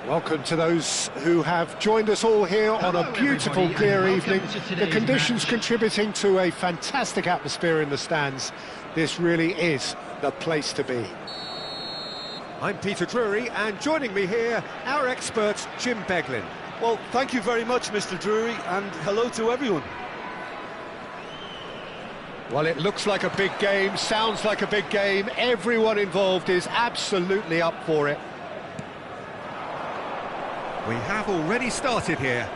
Welcome to those who have joined us all here on a beautiful, clear evening. The conditions contributing to a fantastic atmosphere in the stands. This really is the place to be. I'm Peter Drury, and joining me here, our expert, Jim Beglin. Well, thank you very much, Mr. Drury, and hello to everyone. Well, it looks like a big game, sounds like a big game. Everyone involved is absolutely up for it. We have already started here.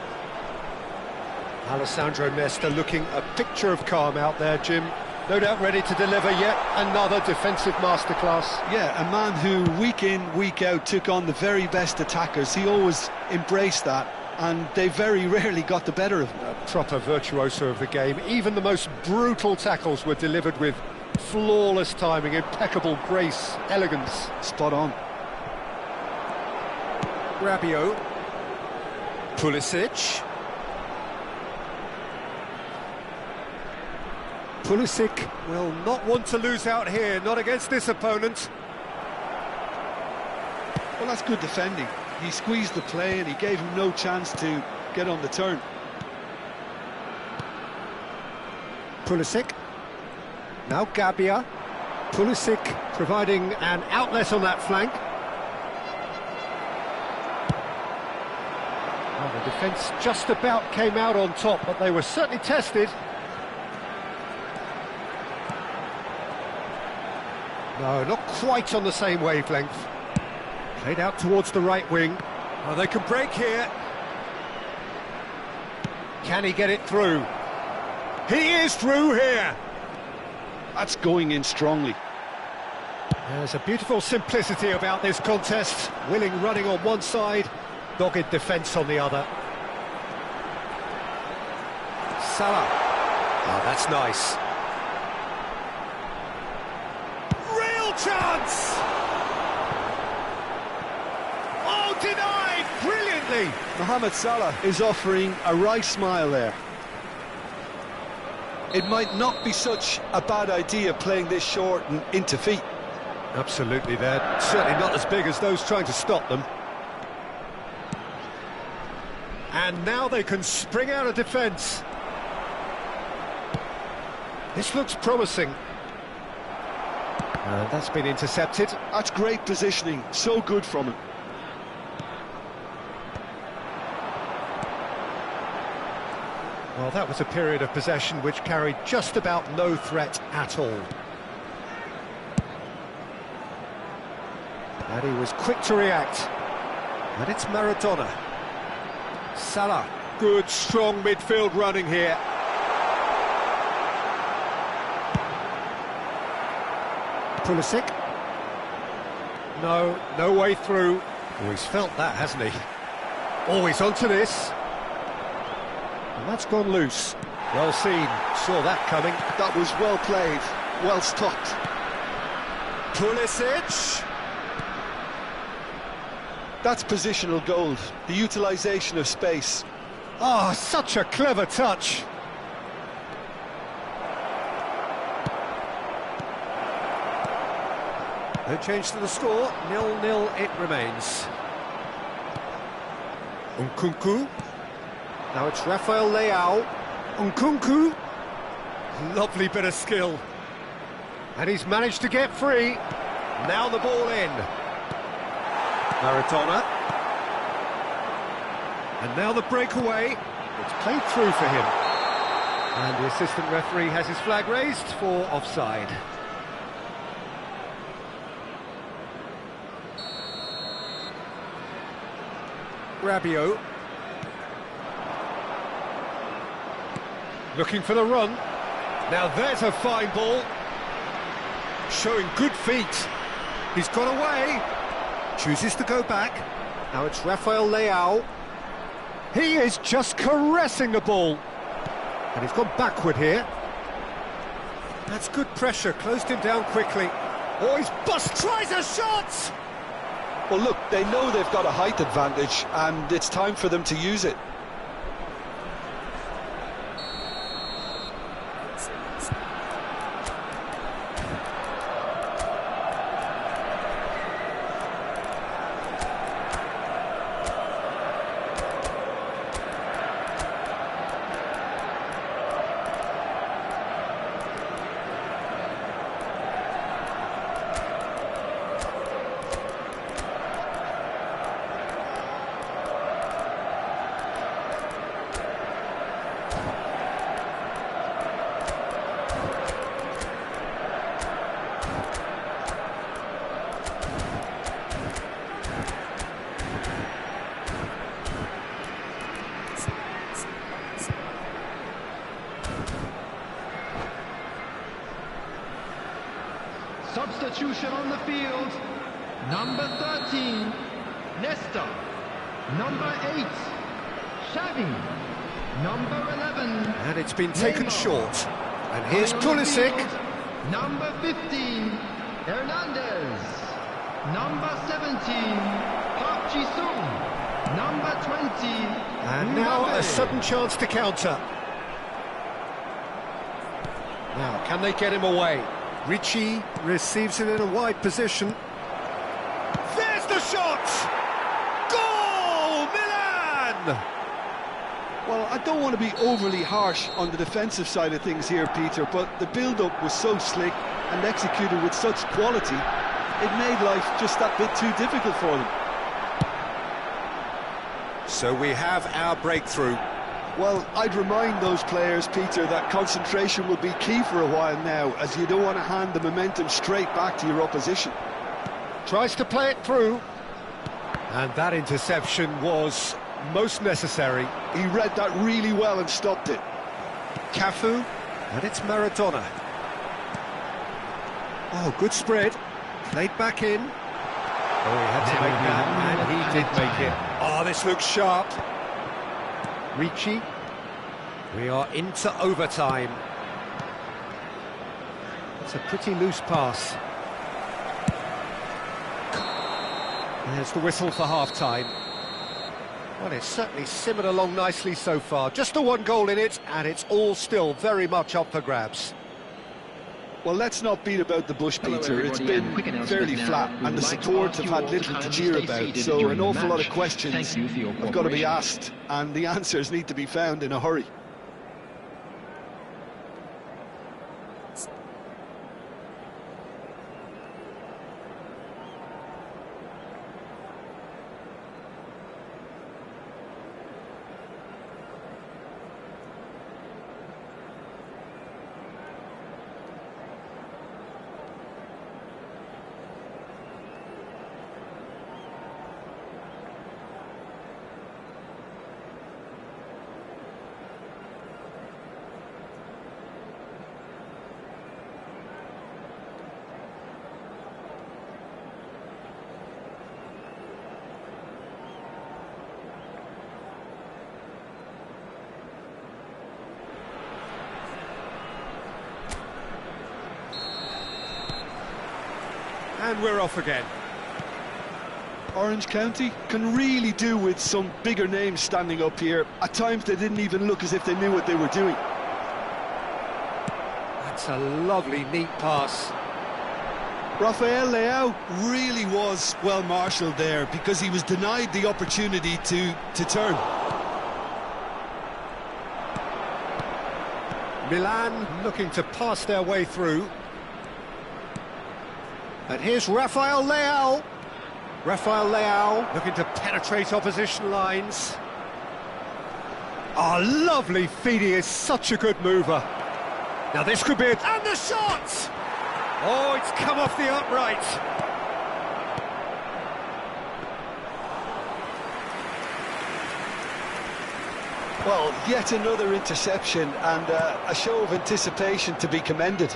Alessandro Nesta looking a picture of calm out there, Jim. No doubt ready to deliver yet another defensive masterclass. Yeah, a man who week in, week out took on the very best attackers. He always embraced that, and they very rarely got the better of him. A proper virtuoso of the game. Even the most brutal tackles were delivered with flawless timing, impeccable grace, elegance. Spot on. Rabiot. Pulisic. Pulisic will not want to lose out here, not against this opponent. Well, that's good defending. He squeezed the play and he gave him no chance to get on the turn. Pulisic. Now Gabbia. Pulisic providing an outlet on that flank. Well, the defence just about came out on top, but they were certainly tested. No, not quite on the same wavelength. Played out towards the right wing. Oh, they can break here. Can he get it through? He is through here! That's going in strongly. There's a beautiful simplicity about this contest. Willing running on one side, dogged defence on the other. Salah. Oh, that's nice. Chance! Oh, denied brilliantly! Mohamed Salah is offering a right smile there. It might not be such a bad idea playing this short and into feet. Absolutely, they're certainly not as big as those trying to stop them. And now they can spring out of defence. This looks promising. That's been intercepted. That's great positioning, so good from him. Well, that was a period of possession which carried just about no threat at all. And he was quick to react. And it's Maradona. Salah. Good, strong midfield running here. Pulisic. No way through. Oh, he's felt that, hasn't he? Always onto this. And that's gone loose. Well seen, saw that coming. That was well played, well stopped. Pulisic. That's positional gold, the utilisation of space. Oh, such a clever touch. No change to the score, 0-0 it remains. Nkunku. Now it's Rafael Leao. Nkunku. Lovely bit of skill. And he's managed to get free. Now the ball in. Maradona. And now the breakaway. It's played through for him. And the assistant referee has his flag raised for offside. Rabiot. Looking for the run. Now there's a fine ball. Showing good feet. He's got away. Chooses to go back. Now it's Rafael Leao. He is just caressing the ball. And he's gone backward here. That's good pressure. Closed him down quickly. Oh, he's tries a shot! Well, look, they know they've got a height advantage, and it's time for them to use it. substitution on the field. Number 13, Nesta. Number 8, Xavi. Number 11. And it's been taken Neymar. short. And here's On the Pulisic. field, number 15, Hernandez. Number 17, Park Ji-sung. Number 20, And now Mbappe. a sudden chance to counter. Now, can they get him away? Ricci receives it in a wide position. There's the shot! Goal! Milan! Well, I don't want to be overly harsh on the defensive side of things here, Peter, but the build-up was so slick and executed with such quality, it made life just that bit too difficult for them. So we have our breakthrough. Well, I'd remind those players, Peter, that concentration will be key for a while now, as you don't want to hand the momentum straight back to your opposition. Tries to play it through. And that interception was most necessary. He read that really well and stopped it. Cafu, and it's Maradona. Oh, good spread. Played back in. Oh, he had to make that, and he did make it. Oh, this looks sharp. Ricci. We are into overtime. It's a pretty loose pass. There's the whistle for half-time. Well, it's certainly simmered along nicely so far. Just the one goal in it, and it's all still very much up for grabs. Well, let's not beat about the bush, Peter. It's been fairly flat, and the support have had little to cheer about, so an awful lot of questions have got to be asked, and the answers need to be found in a hurry. And we're off again. Orange County can really do with some bigger names standing up here. At times they didn't even look as if they knew what they were doing. That's a lovely, neat pass. Rafael Leao really was well marshalled there because he was denied the opportunity to turn. Milan looking to pass their way through. And here's Rafael Leao. Rafael Leao looking to penetrate opposition lines. Oh, lovely feet. He is such a good mover. Now this could be it. And the shot! Oh, it's come off the upright. Well, yet another interception and a show of anticipation to be commended.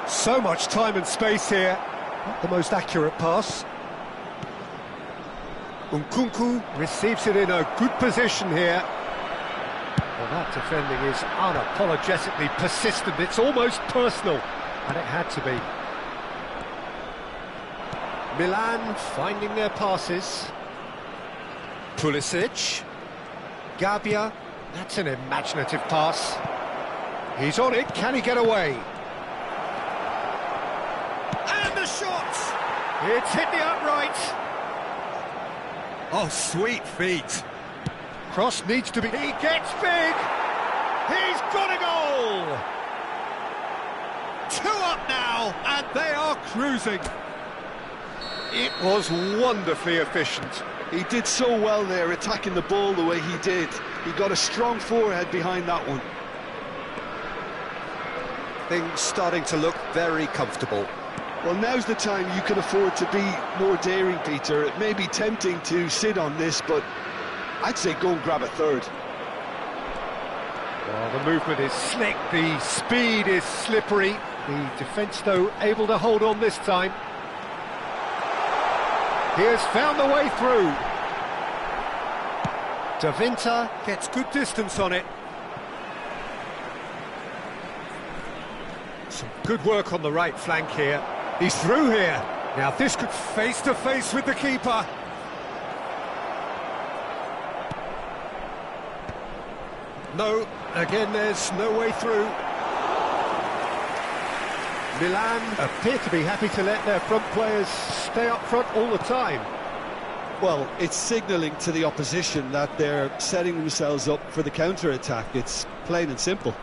So much time and space here. Not the most accurate pass. Nkunku receives it in a good position here. Well, that defending is unapologetically persistent. It's almost personal, and it had to be. Milan finding their passes. Pulisic. Gabbia. That's an imaginative pass. He's on it. Can he get away? And the shot! It's hit the upright. Oh, sweet feet. Cross needs to be... He gets big! He's got a goal! 2 up now, and they are cruising. It was wonderfully efficient. He did so well there, attacking the ball the way he did. He got a strong forehead behind that one. Things starting to look very comfortable. Well, now's the time you can afford to be more daring, Peter. It may be tempting to sit on this, but I'd say go and grab a third. Well, the movement is slick, the speed is slippery, The defence, though, able to hold on this time. He has found the way through. De Winter gets good distance on it. Some good work on the right flank here. He's through here. Now this could face to face with the keeper. No, again there's no way through. Milan appear to be happy to let their front players stay up front all the time. Well, it's signalling to the opposition that they're setting themselves up for the counter-attack. It's plain and simple.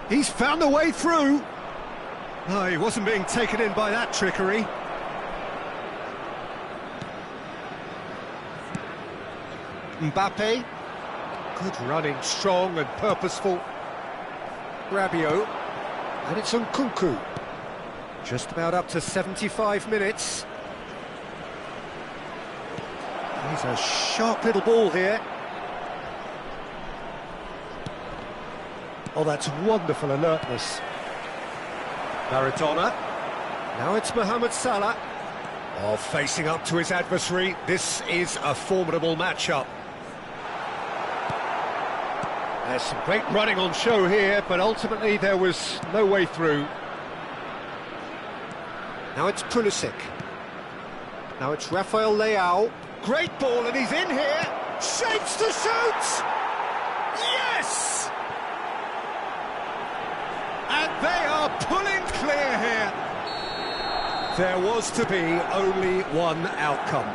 He's found a way through. No, he wasn't being taken in by that trickery. Mbappe. Good running, strong and purposeful. Rabiot. And it's Nkunku. Just about up to 75 minutes. He's a sharp little ball here. Oh, that's wonderful alertness. Maradona. Now it's Mohamed Salah. Oh, facing up to his adversary. This is a formidable matchup. There's some great running on show here, but ultimately there was no way through. Now it's Pulisic. Now it's Rafael Leao. Great ball, and he's in here. Shapes to shoot! Yes! And they are pulling clear here. There was to be only one outcome.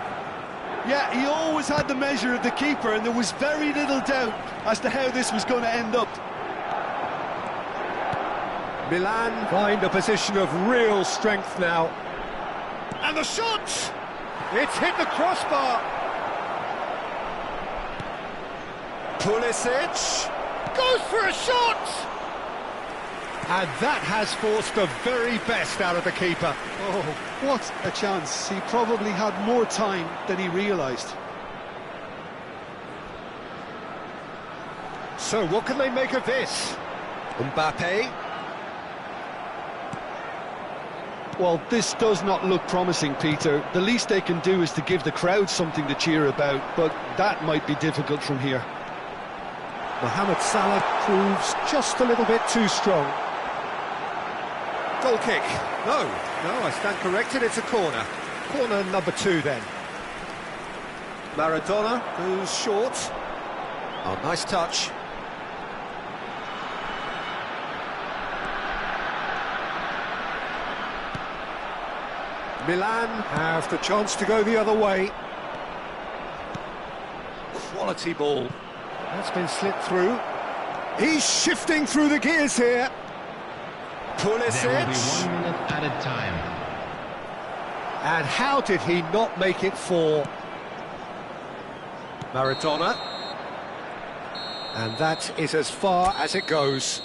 Yeah, he always had the measure of the keeper, and there was very little doubt as to how this was going to end up. Milan find a position of real strength now. And the shot! It's hit the crossbar. Pulisic goes for a shot! And that has forced the very best out of the keeper. Oh, what a chance. He probably had more time than he realised. So what can they make of this? Mbappe. Well, this does not look promising, Peter. The least they can do is to give the crowd something to cheer about, but that might be difficult from here. Mohamed Salah proves just a little bit too strong. Goal kick. No, I stand corrected, it's a corner. Corner number 2 then. Maradona goes short. Oh, nice touch. Milan have the chance to go the other way. Quality ball. That's been slipped through. He's shifting through the gears here. Pulisic. There will be 1 minute added time. And how did he not make it 4? Maradona. And that is as far as it goes.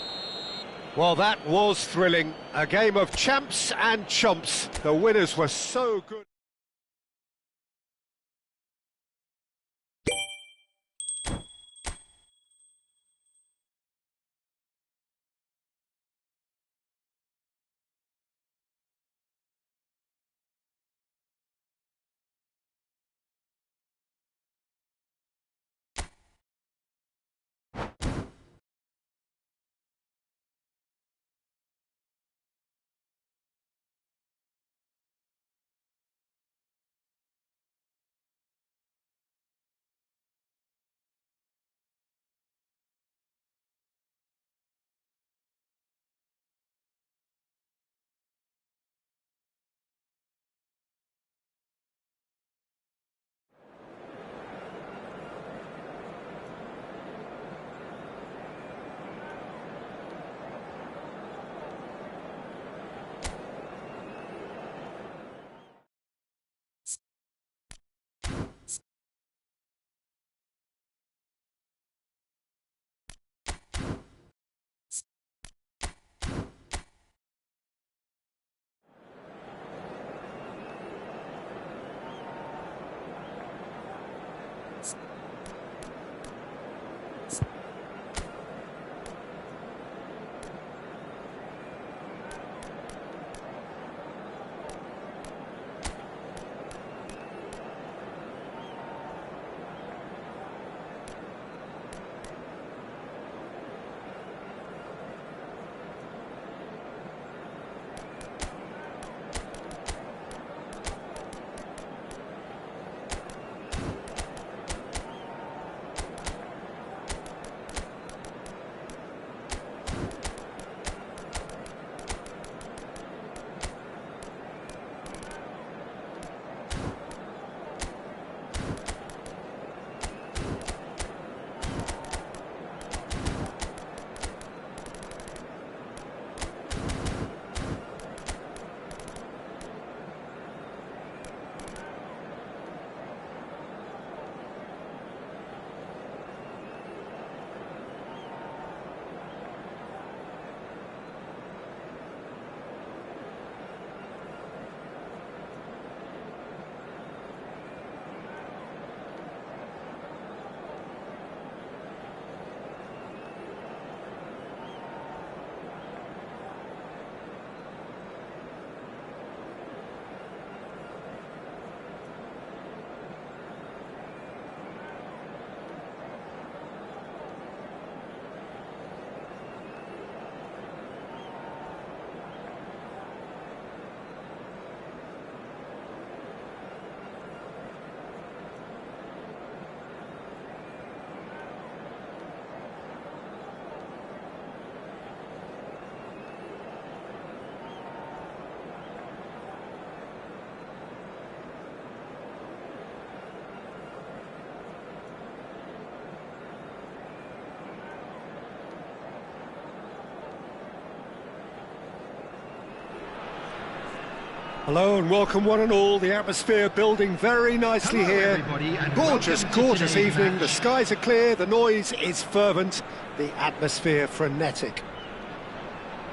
Well, that was thrilling. A game of champs and chumps. The winners were so good. Hello and welcome one and all. The atmosphere building very nicely here. Gorgeous, gorgeous evening. The skies are clear, the noise is fervent, the atmosphere frenetic.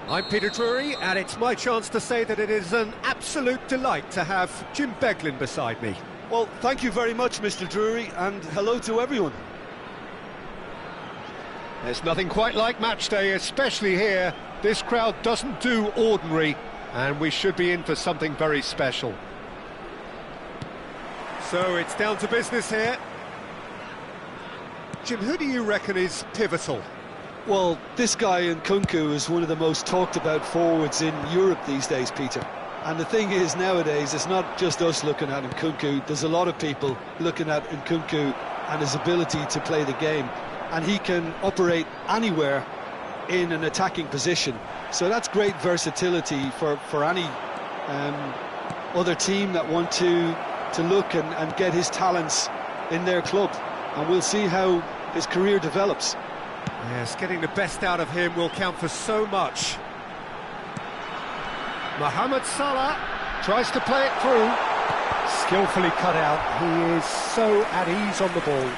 I'm Peter Drury, and it's my chance to say that it is an absolute delight to have Jim Beglin beside me. Well, thank you very much, Mr. Drury, and hello to everyone. There's nothing quite like match day, especially here. This crowd doesn't do ordinary, and we should be in for something very special. So it's down to business here. Jim, who do you reckon is pivotal? Well, this guy Nkunku is one of the most talked about forwards in Europe these days, Peter. And the thing is, nowadays, it's not just us looking at Nkunku. There's a lot of people looking at Nkunku and his ability to play the game. And he can operate anywhere in an attacking position. So that's great versatility for any other team that want to look and get his talents in their club. And we'll see how his career develops. Yes, getting the best out of him will count for so much. Mohamed Salah tries to play it through. Skillfully cut out. He is so at ease on the ball.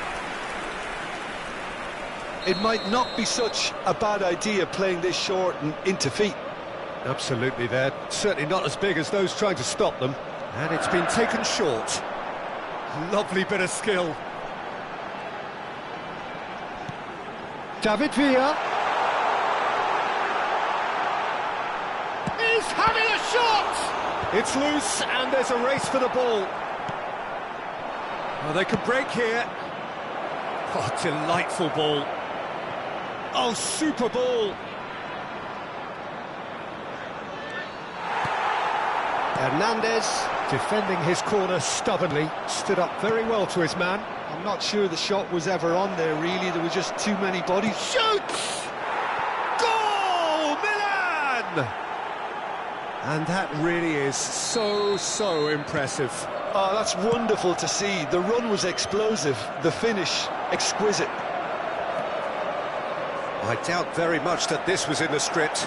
It might not be such a bad idea playing this short and into feet. Absolutely, they're certainly not as big as those trying to stop them. And it's been taken short. Lovely bit of skill. David Villa. He's having a shot! It's loose and there's a race for the ball. Oh, they can break here. Oh, delightful ball. Oh, super ball. Hernandez, defending his corner stubbornly, stood up very well to his man. I'm not sure the shot was ever on there, really. There were just too many bodies. Shoots! Goal! Milan! And that really is so impressive. Oh, that's wonderful to see. The run was explosive, the finish exquisite. I doubt very much that this was in the script.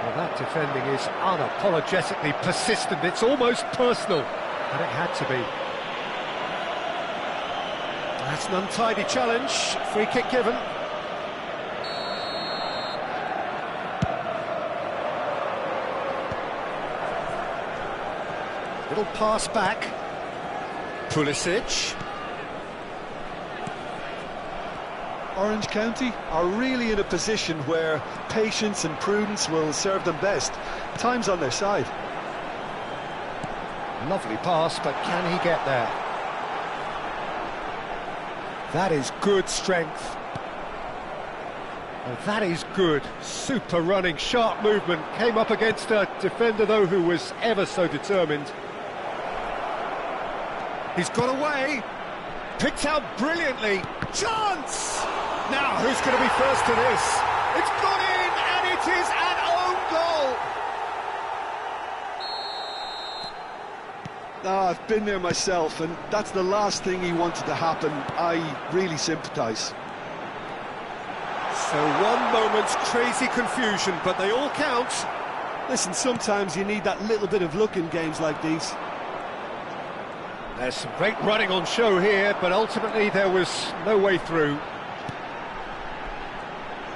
Well, that defending is unapologetically persistent. It's almost personal, and it had to be. That's an untidy challenge. Free kick given. Little pass back. Pulisic. Orange County are really in a position where patience and prudence will serve them best. Time's on their side. Lovely pass, but can he get there? That is good strength. Oh, that is good. Super running, sharp movement. Came up against a defender, though, who was ever so determined. He's got away. Picked out brilliantly. Chance! Now, who's going to be first to this? It's gone in, and it is an own goal! I've been there myself, and that's the last thing he wanted to happen. I really sympathise. So one moment's crazy confusion, but they all count. Listen, sometimes you need that little bit of luck in games like these. There's some great running on show here, but ultimately there was no way through.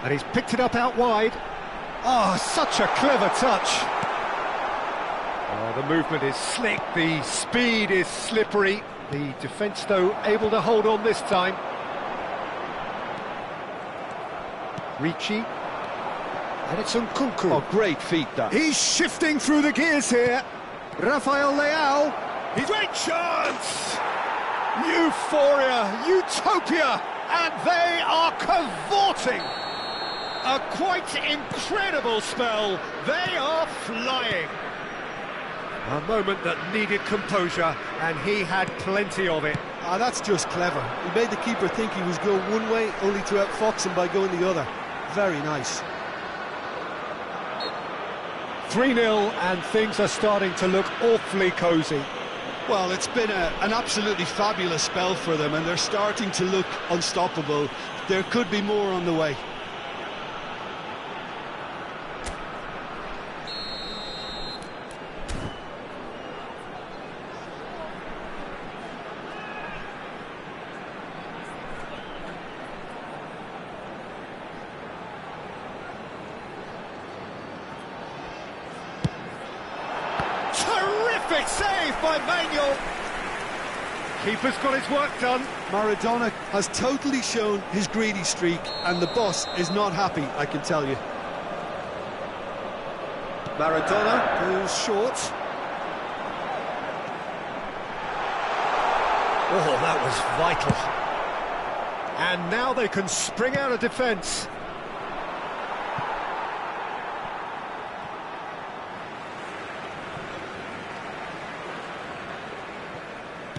And he's picked it up out wide. Oh, such a clever touch. Oh, the movement is slick, the speed is slippery. The defence, though, able to hold on this time. Ricci. And it's Nkunku. Oh, great feat, that. He's shifting through the gears here. Rafael Leao. He's great chance! Euphoria, utopia, and they are cavorting. A quite incredible spell. They are flying. A moment that needed composure, and he had plenty of it. Ah, that's just clever. He made the keeper think he was going one way, only to outfox him by going the other. Very nice. 3-0, and things are starting to look awfully cosy. Well, it's been an absolutely fabulous spell for them, and they're starting to look unstoppable. There could be more on the way. Terrific save by Manuel. Keeper's got his work done. Maradona has totally shown his greedy streak, and the boss is not happy, I can tell you. Maradona goes short. Oh, that was vital. And now they can spring out of defence.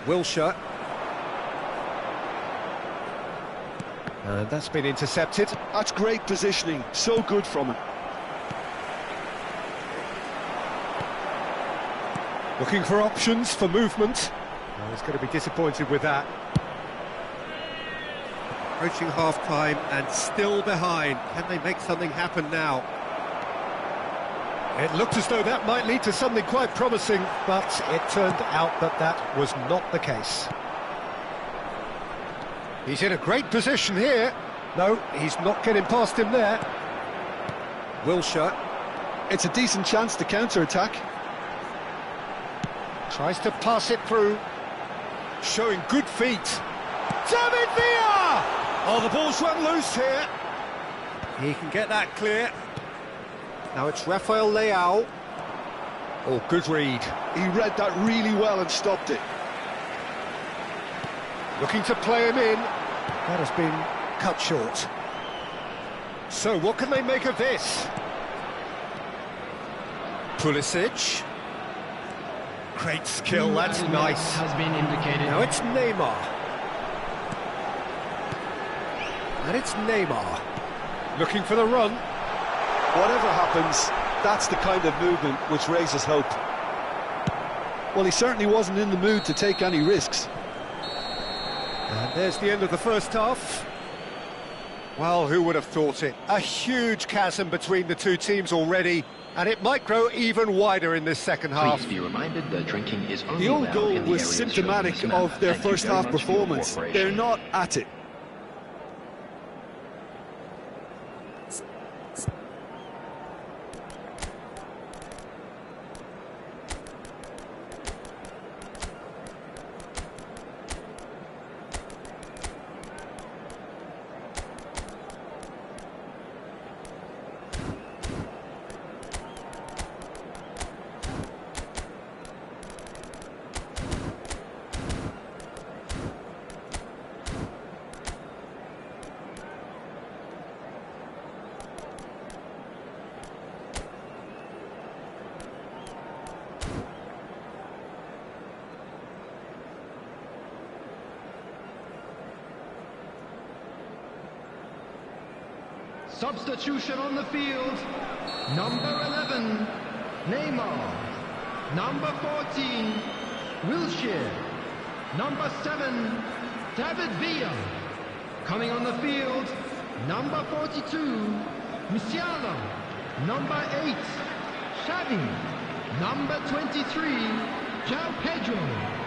Wilshere. And that's been intercepted. That's great positioning, so good from him. Looking for options for movement. Oh, he's going to be disappointed with that. Approaching half-time and still behind. Can they make something happen now? It looked as though that might lead to something quite promising, but it turned out that that was not the case. He's in a great position here. No, he's not getting past him there. Wilshere. It's a decent chance to counter-attack. Tries to pass it through. Showing good feet. David Villa! Oh, the ball's run loose here. He can get that clear. Now it's Rafael Leao. Oh, good read. He read that really well and stopped it. Looking to play him in. That has been cut short. So, what can they make of this? Pulisic. Great skill, that's nice. Has been indicated. Now it's Neymar. And it's Neymar. Looking for the run. Whatever happens, that's the kind of movement which raises hope. Well, he certainly wasn't in the mood to take any risks. And there's the end of the first half. Well, who would have thought it? A huge chasm between the two teams already, and it might grow even wider in this second half. Please be reminded that drinking is only The own allowed goal in the was areas symptomatic shown in this of their map. Thank you first very half much for your performance. cooperation. They're not at it. Substitution on the field. Number 11, Neymar. Number 14, Wilshere. Number 7, David Villa. Coming on the field, number 42, Musiala. Number 8, Xavi. Number 23, João Pedro.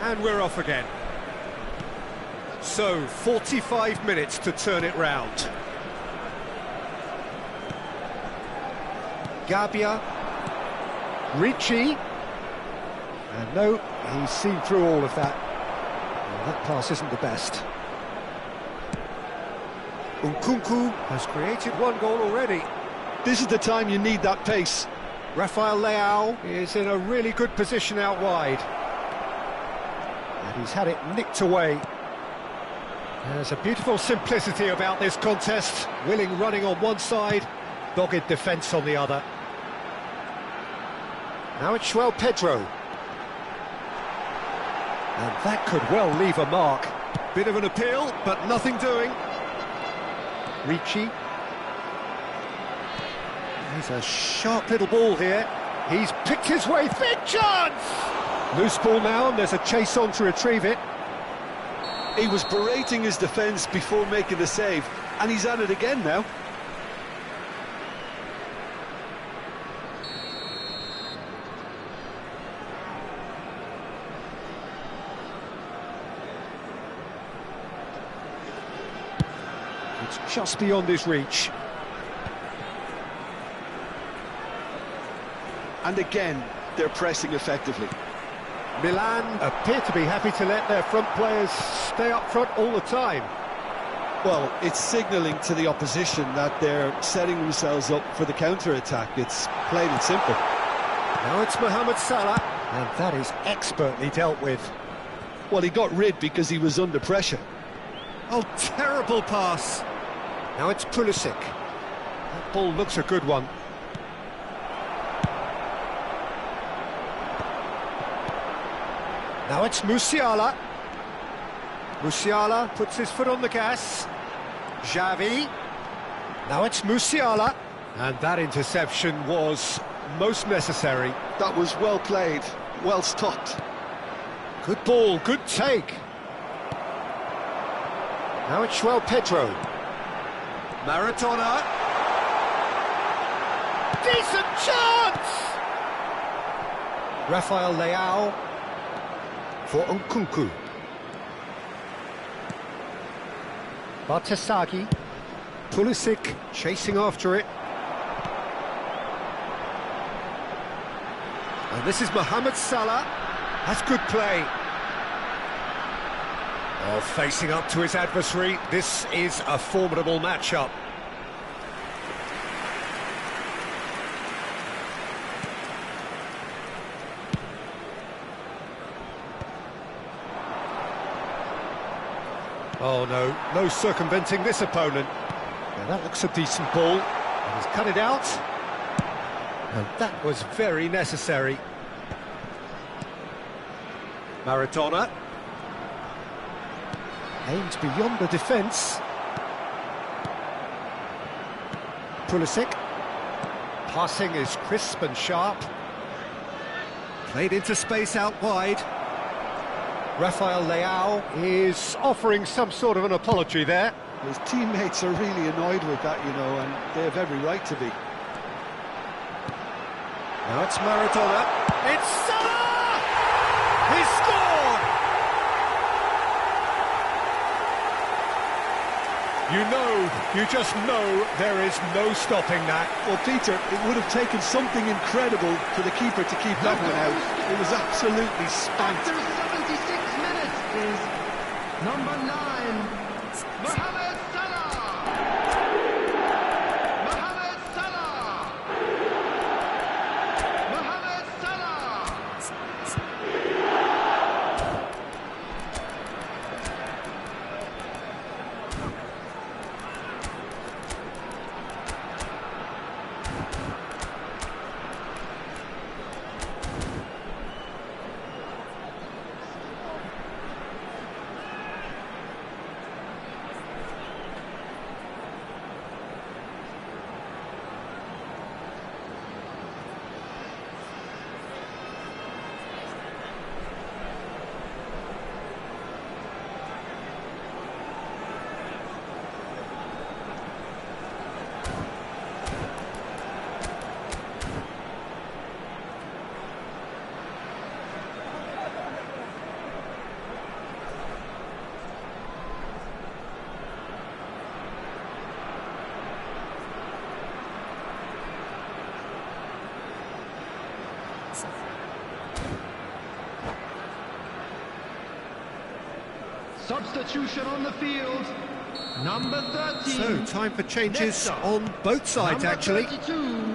And we're off again. So, 45 minutes to turn it round. Gabbia. Ricci. And no, he's seen through all of that. Well, that pass isn't the best. Nkunku has created one goal already. This is the time you need that pace. Rafael Leao is in a really good position out wide. And he's had it nicked away. There's a beautiful simplicity about this contest. Willing running on one side, dogged defence on the other. Now it's João Pedro. And that could well leave a mark. Bit of an appeal, but nothing doing. Ricci. He's a sharp little ball here. He's picked his way, big chance! Loose ball now, and there's a chase on to retrieve it. He was berating his defence before making the save, and he's at it again now. It's just beyond his reach. And again, they're pressing effectively. Milan appear to be happy to let their front players stay up front all the time. Well, it's signalling to the opposition that they're setting themselves up for the counter-attack. It's plain and simple. Now it's Mohamed Salah, and that is expertly dealt with. Well, he got rid because he was under pressure. Oh, terrible pass. Now it's Pulisic. That ball looks a good one. Now it's Musiala. Musiala puts his foot on the gas. Xavi. Now it's Musiala. And that interception was most necessary. That was well played, well stopped. Good ball, good take. Now it's João Pedro. Maradona. Decent chance! Rafael Leao for Nkunku. Bartasagi. Pulisic chasing after it. And this is Mohamed Salah. That's good play. Oh, facing up to his adversary, this is a formidable matchup. Oh no, no circumventing this opponent. Now that looks a decent ball. And he's cut it out. And that was very necessary. Maradona. Aimed beyond the defence. Pulisic. Passing is crisp and sharp. Played into space out wide. Rafael Leao is offering some sort of an apology there. His teammates are really annoyed with that, you know, and they have every right to be. Now it's Maradona. It's Salah! He scored! You just know there is no stopping that. Well, Peter, it would have taken something incredible for the keeper to keep that one out. It was absolutely spanked. After 76 minutes is number 9, Mohamed Salah. Mohamed Salah. Mohamed Salah. Substitution on the field, number 13. So, time for changes on both sides, Number actually. 32,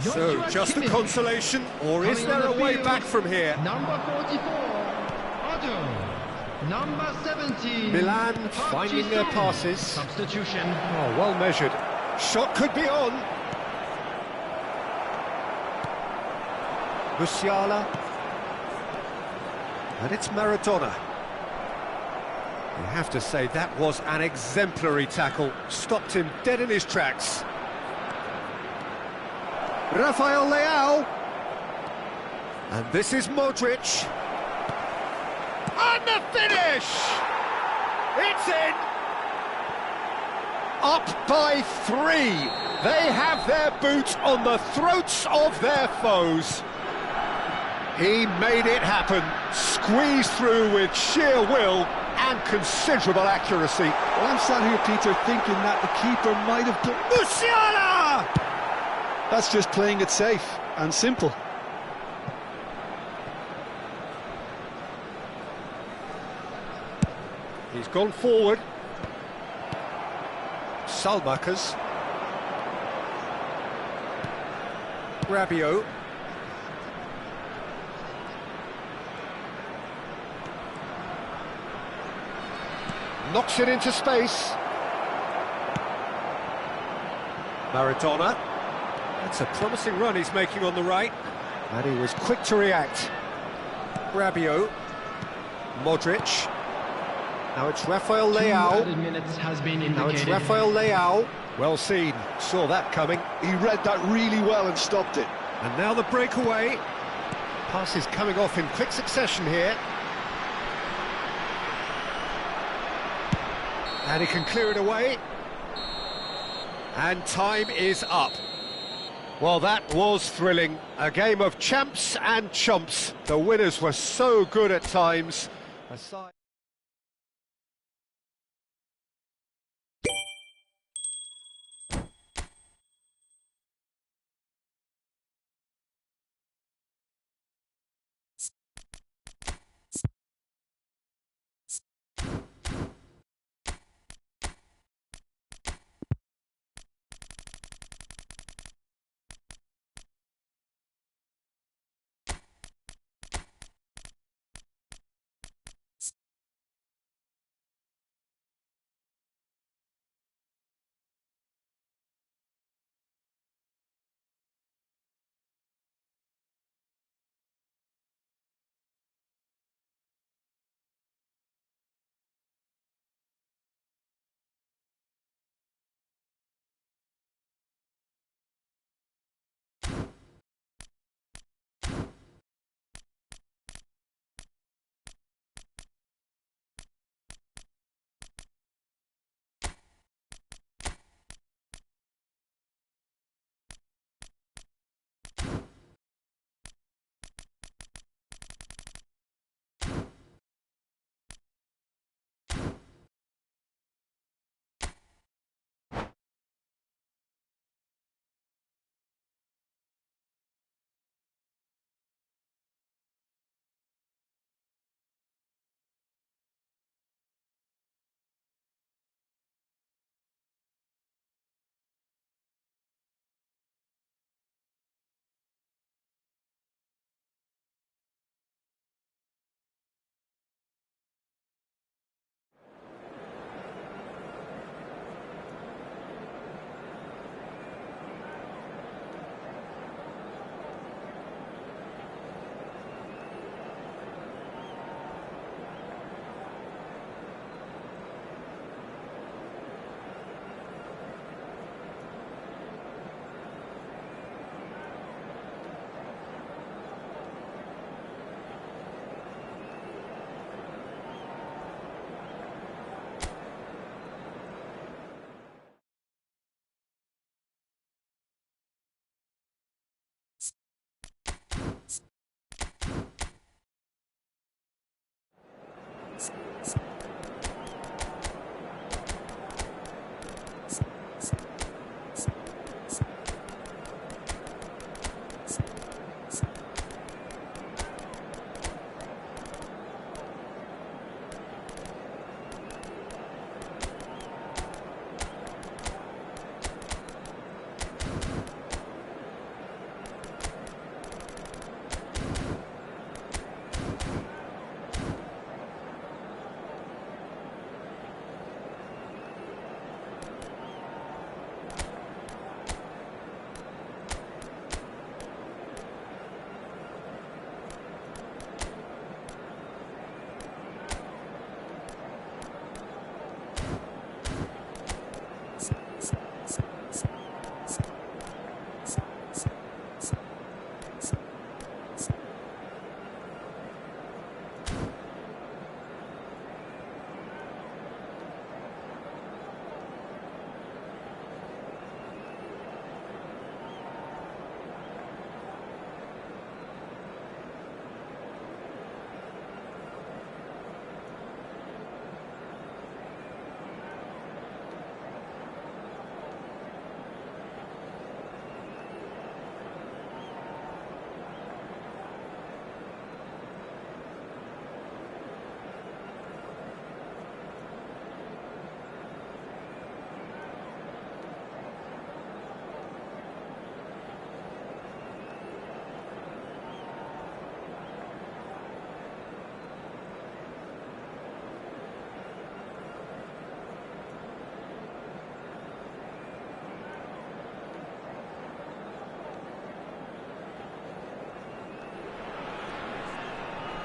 So, Joshua just a Kimmich. consolation, or is Coming there on a the way field, back from here? Number 44, Otto. Number 17, Milan finding their Hutchinson. passes. Substitution. Oh, well measured. Shot could be on. Musiala. And it's Maradona. You have to say that was an exemplary tackle. Stopped him dead in his tracks. Rafael Leao. And this is Modric. And the finish! It's in! Up by 3. They have their boot on the throats of their foes. He made it happen. Squeezed through with sheer will. and considerable accuracy. Well, I'm sat here, Peter, thinking that the keeper might have done... Musiala! That's just playing it safe and simple. He's gone forward. Salmakas. Rabiot. Knocks it into space. Maradona. That's a promising run he's making on the right. And he was quick to react. Rabiot. Modric. Now it's Rafael Leao. Now it's Rafael Leao. Well seen, saw that coming. He read that really well and stopped it. And now the breakaway. Passes coming off in quick succession here. And he can clear it away. And time is up. Well, that was thrilling. A game of champs and chumps. The winners were so good at times. Aside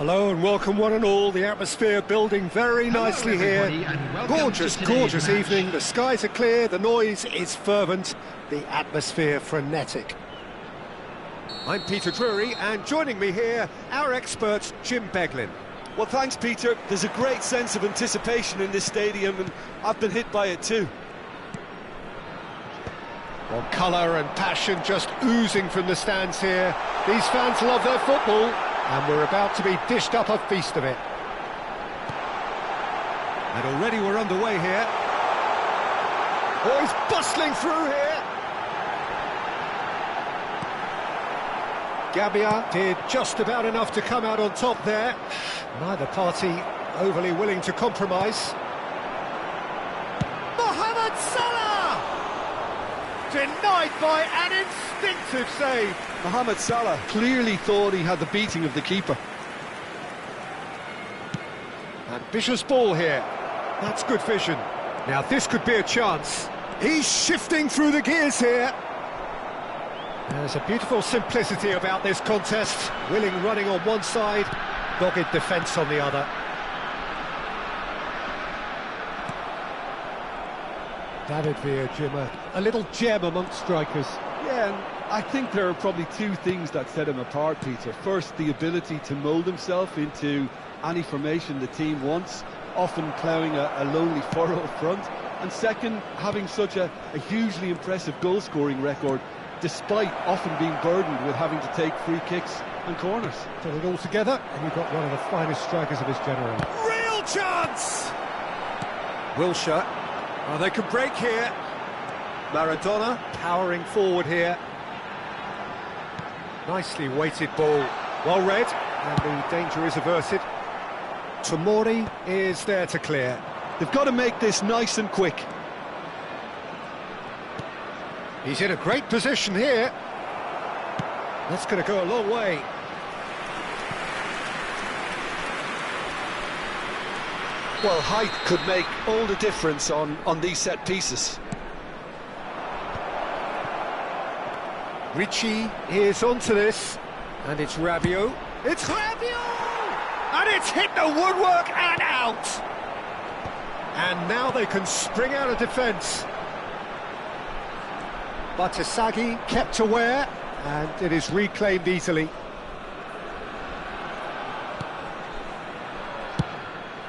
Hello and welcome one and all. The atmosphere building very nicely here. Gorgeous, gorgeous evening. The skies are clear, the noise is fervent, the atmosphere frenetic. I'm Peter Drury, and joining me here, our expert Jim Beglin. Well, thanks, Peter. There's a great sense of anticipation in this stadium, and I've been hit by it too. Well, colour and passion just oozing from the stands here. These fans love their football, and we're about to be dished up a feast of it. And already we're underway here. Oh, he's bustling through here. Gabbia did just about enough to come out on top there. Neither party overly willing to compromise. Mohamed Salah! Denied by an instinctive save. Mohamed Salah clearly thought he had the beating of the keeper. Ambitious ball here. That's good vision. Now this could be a chance. He's shifting through the gears here. There's a beautiful simplicity about this contest. Willing running on one side, dogged defence on the other. David Villa, Jim, a little gem amongst strikers. Yeah, and I think there are probably two things that set him apart, Peter. First, the ability to mould himself into any formation the team wants, often ploughing a lonely furrow up front. And second, having such a hugely impressive goal-scoring record, despite often being burdened with having to take free kicks and corners. Put it all together, and you've got one of the finest strikers of his generation. Real chance! Wilshere. Oh, they can break here. Maradona powering forward here. Nicely weighted ball. Well read, and the danger is averted. Tomori is there to clear. They've got to make this nice and quick. He's in a great position here. That's going to go a long way. Well, height could make all the difference on these set pieces. Ricci is onto this, and it's Rabiot. It's Rabiot! And it's hit the woodwork and out! And now they can spring out of defence. Batasagi kept aware, and it is reclaimed easily.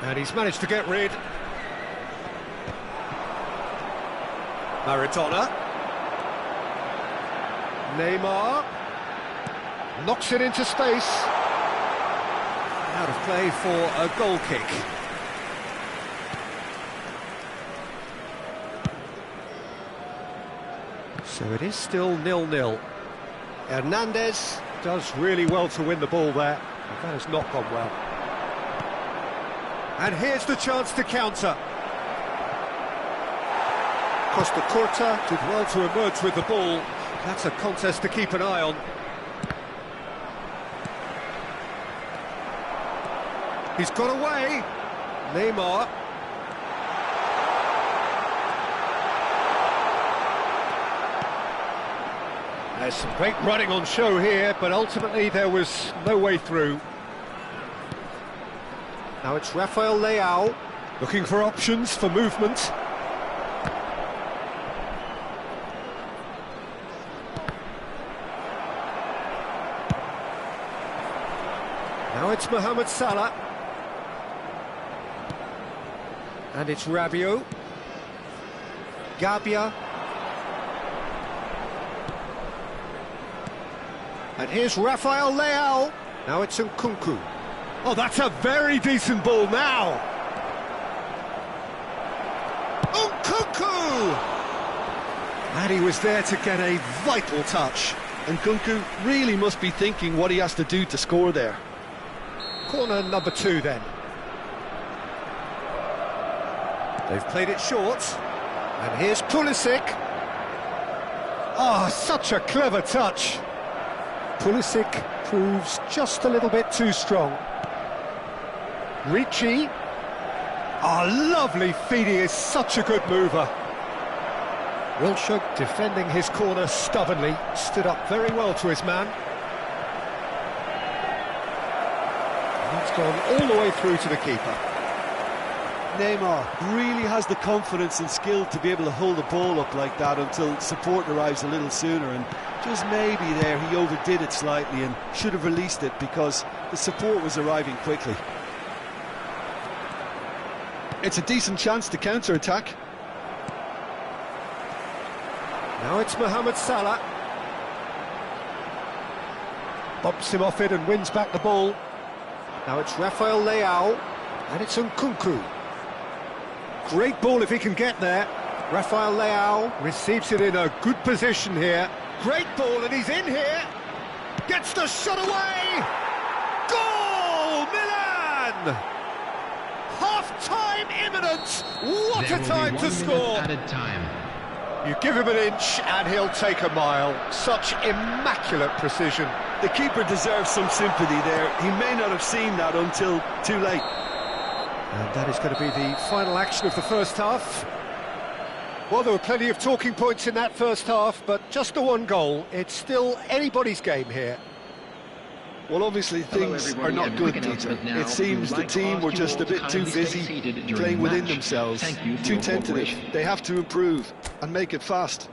And he's managed to get rid. Maradona. Neymar. Knocks it into space. Out of play for a goal kick. So it is still 0-0. Hernandez does really well to win the ball there, but that has not gone well. And here's the chance to counter. Costa Curta did well to emerge with the ball. That's a contest to keep an eye on. He's got away. Neymar. There's some great running on show here, but ultimately there was no way through. Now it's Rafael Leao, looking for options for movement. Now it's Mohamed Salah. And it's Rabiot. Gabbia. And here's Rafael Leao. Now it's Nkunku. Oh, that's a very decent ball now. Nkunku! And he was there to get a vital touch. Nkunku really must be thinking what he has to do to score there. Corner number 2 then. They've played it short. And here's Pulisic. Oh, such a clever touch. Pulisic proves just a little bit too strong. Ricci. Oh, lovely feed, he is such a good mover. Wilshere defending his corner stubbornly, stood up very well to his man. That's gone all the way through to the keeper. Neymar really has the confidence and skill to be able to hold the ball up like that until support arrives a little sooner, and just maybe there he overdid it slightly and should have released it because the support was arriving quickly. It's a decent chance to counter-attack. Now it's Mohamed Salah. Bumps him off it and wins back the ball. Now it's Rafael Leao, and it's Nkunku. Great ball if he can get there. Rafael Leao receives it in a good position here. Great ball, and he's in here. Gets the shot away. Goal, Milan! Half-time imminent. What a time to score. Added time. You give him an inch and he'll take a mile. Such immaculate precision. The keeper deserves some sympathy there. He may not have seen that until too late. And that is going to be the final action of the first half. Well, there were plenty of talking points in that first half, but just the one goal. It's still anybody's game here. Well, obviously things are not good, Peter. It seems the team were just a bit too busy playing within themselves, too tentative. They have to improve and make it fast.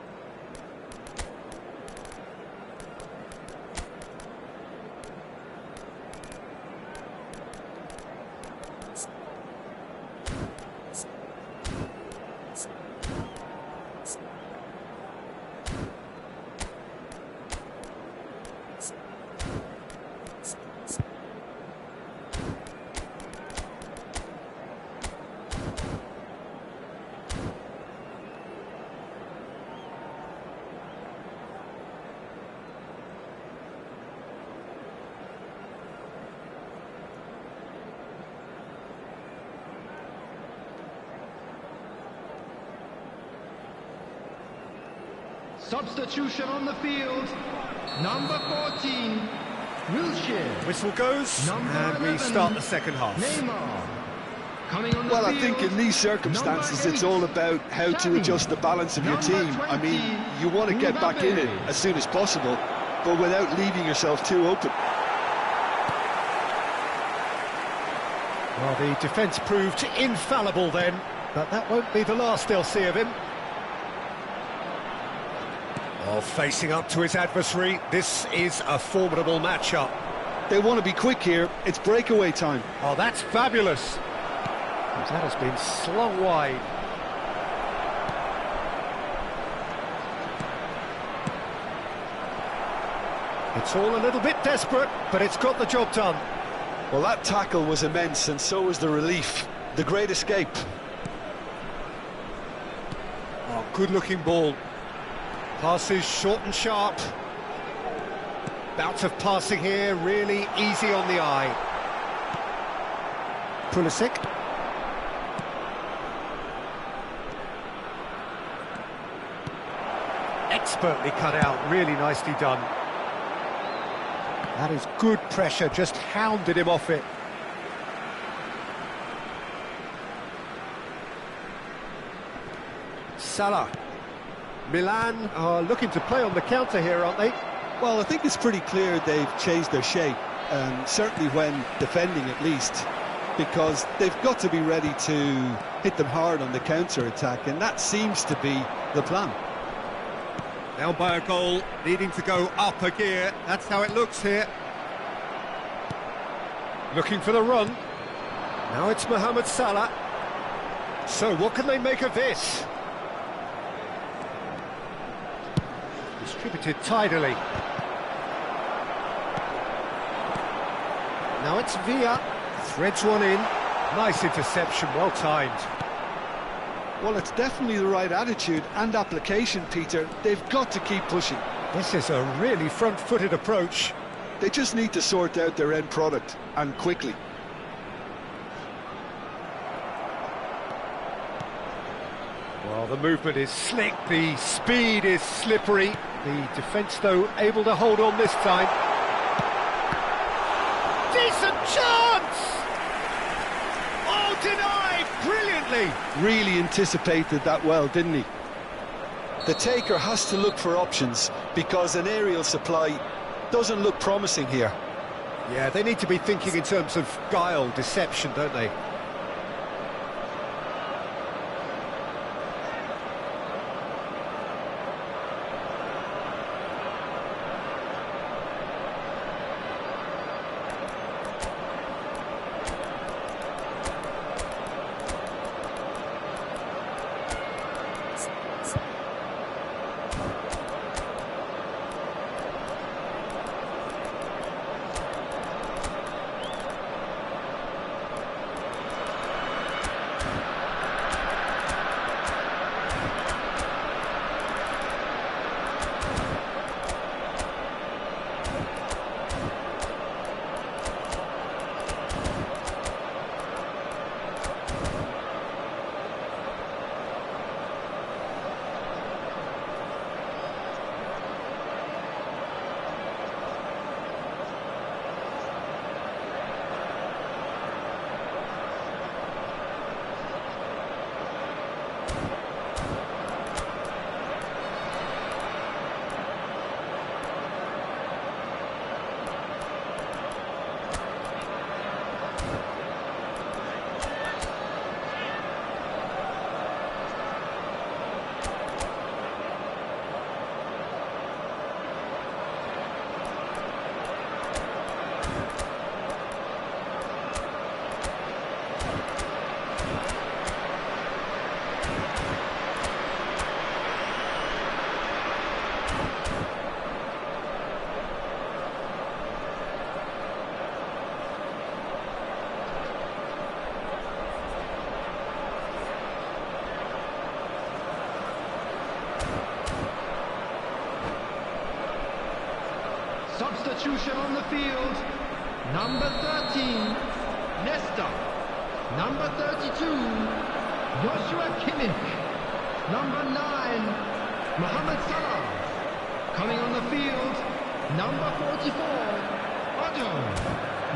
Substitution on the field. Number 14, Wilshere. Whistle goes, Number and 11, we start the second half. Neymar. Coming on the Well, field, I think in these circumstances number it's 8, all about how to Xavi. adjust the balance of your Number team. I mean, 20, you want to get back in it Mbappe. as soon as possible, but without leaving yourself too open. Well, the defence proved infallible then, but that won't be the last they'll see of him. Oh, facing up to his adversary, this is a formidable matchup. They want to be quick here. It's breakaway time. Oh, that's fabulous. That has been slung wide. It's all a little bit desperate, but it's got the job done. Well, that tackle was immense, and so was the relief. The great escape. Oh, good-looking ball. Passes short and sharp. Bout of passing here, really easy on the eye. Pulisic. Expertly cut out, really nicely done. That is good pressure, just hounded him off it. Salah. Milan are looking to play on the counter here, aren't they? Well, I think it's pretty clear they've changed their shape, certainly when defending at least, because they've got to be ready to hit them hard on the counter-attack, and that seems to be the plan. Down by a goal, needing to go up a gear. That's how it looks here. Looking for the run. Now it's Mohamed Salah. So what can they make of this? Distributed tidily. Now it's Villa. Threads one in. Nice interception, well timed. Well, it's definitely the right attitude and application, Peter. They've got to keep pushing. This is a really front-footed approach. They just need to sort out their end product, and quickly. Well, the movement is slick, the speed is slippery. The defence, though, able to hold on this time. Decent chance! Oh, denied brilliantly! Really anticipated that well, didn't he? The taker has to look for options, because an aerial supply doesn't look promising here. Yeah, they need to be thinking in terms of guile, deception, don't they? Substitution on the field. Number 13, Nesta. Number 32, Joshua Kimmich. Number 9, Mohamed Salah. Coming on the field, number 44, Otto.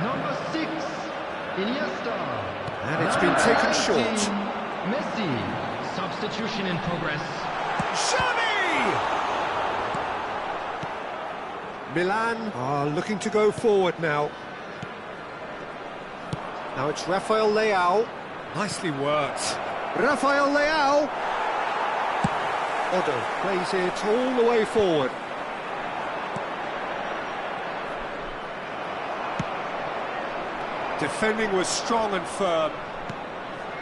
Number 6, Iniesta. And it's been taken short. Messi. Substitution in progress. Xavi! Milan are looking to go forward now. Now it's Rafael Leao. Nicely worked. Rafael Leao. Otto plays it all the way forward. Defending was strong and firm.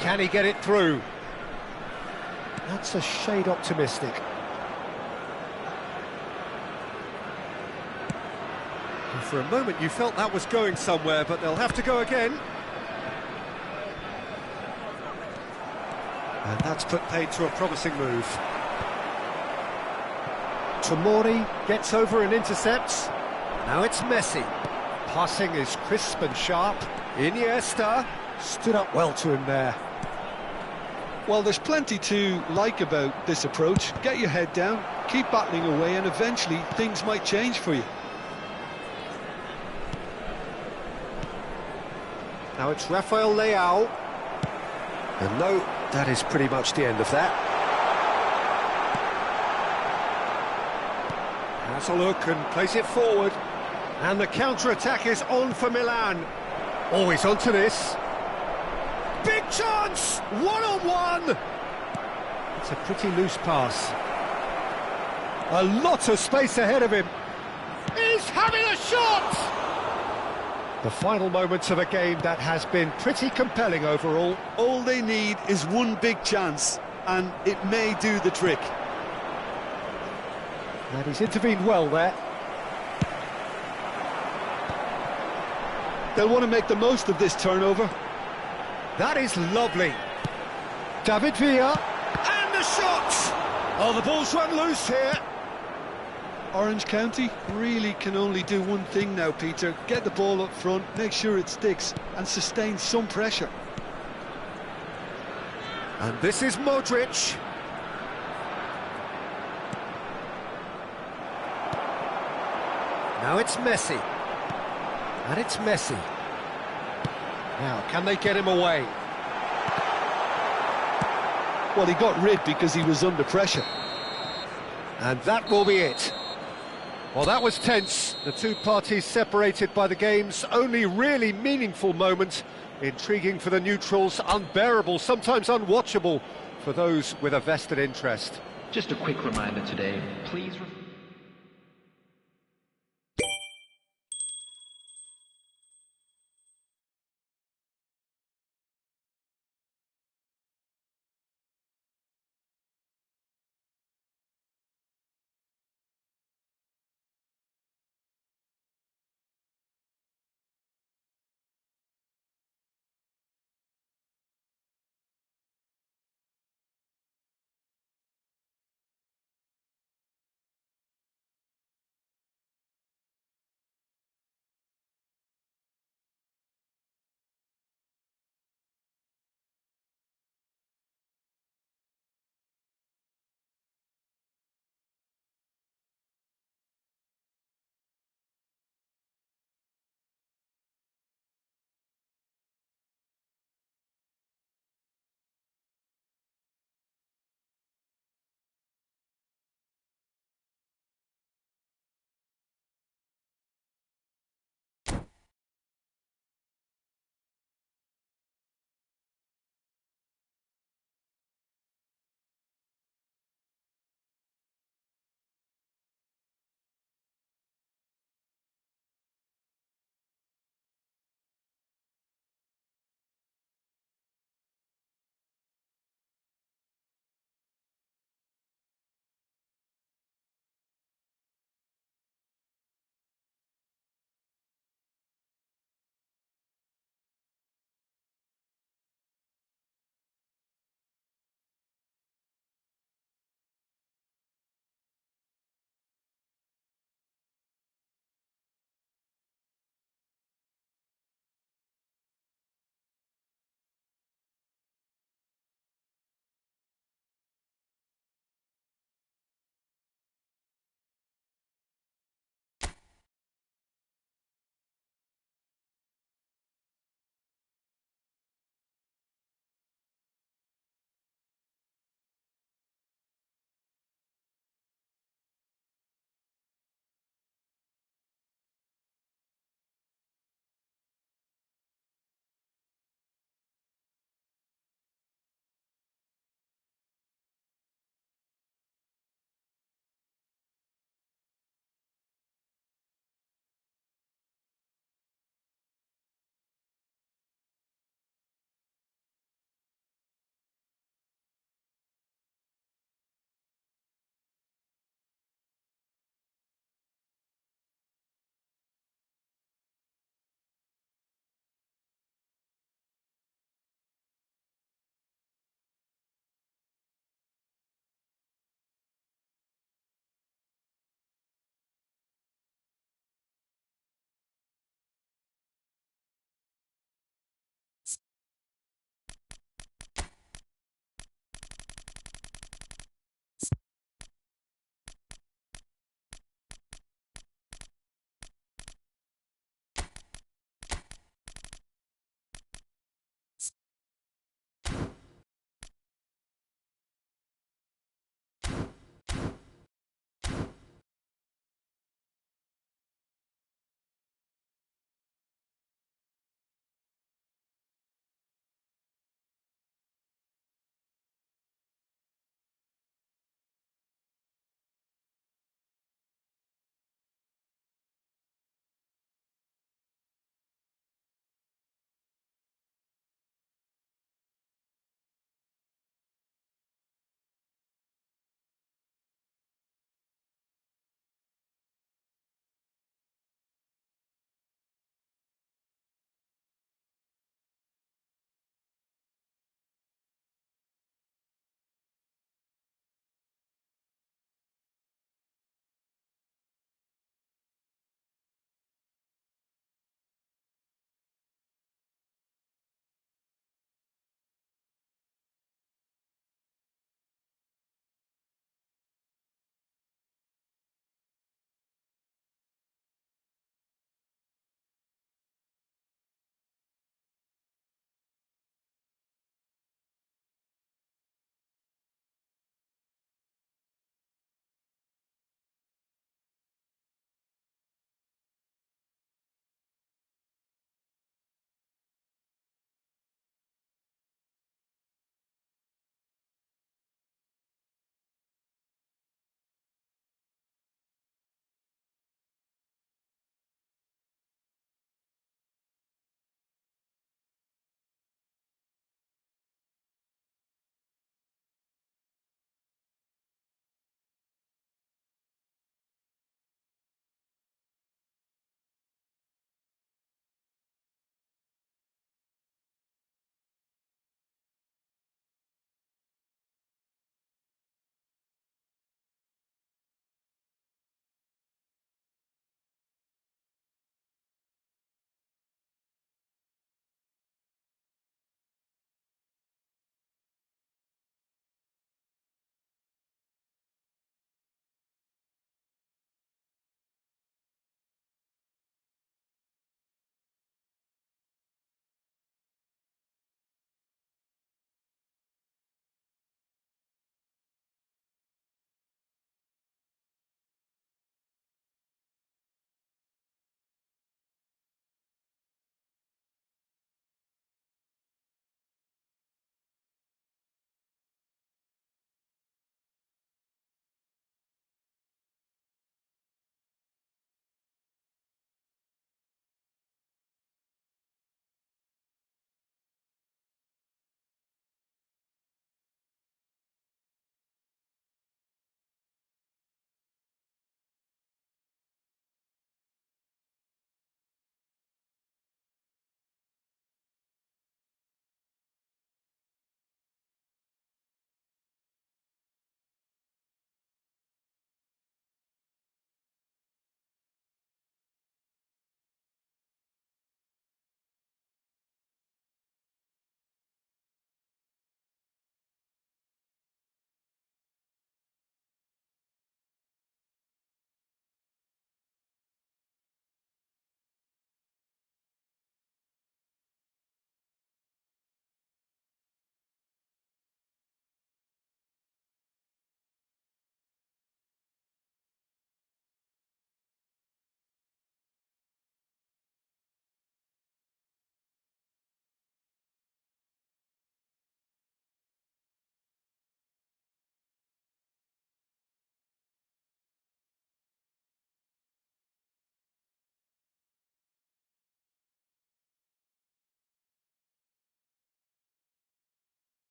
Can he get it through? That's a shade optimistic. And for a moment you felt that was going somewhere, but they'll have to go again. And that's put paid to a promising move. Tomori gets over and intercepts. Now it's Messi. Passing is crisp and sharp. Iniesta stood up well to him there. Well, there's plenty to like about this approach. Get your head down, keep battling away, and eventually things might change for you. Now it's Rafael Leao. And no, that is pretty much the end of that. Has a look and plays it forward. And the counter-attack is on for Milan. Always onto this. Big chance! One-on-one! It's a pretty loose pass. A lot of space ahead of him. He's having a shot! The final moments of a game that has been pretty compelling overall. All they need is one big chance, and it may do the trick. And he's intervened well there. They'll want to make the most of this turnover. That is lovely. David Villa. And the shot! Oh, the ball's run loose here. Orange County really can only do one thing now, Peter. Get the ball up front, make sure it sticks, and sustain some pressure. And this is Modric. Now it's Messi. And it's Messi. Now, can they get him away? Well, he got rid because he was under pressure. And that will be it. Well, that was tense. The two parties separated by the game's only really meaningful moment. Intriguing for the neutrals, unbearable, sometimes unwatchable for those with a vested interest. Just a quick reminder today, please...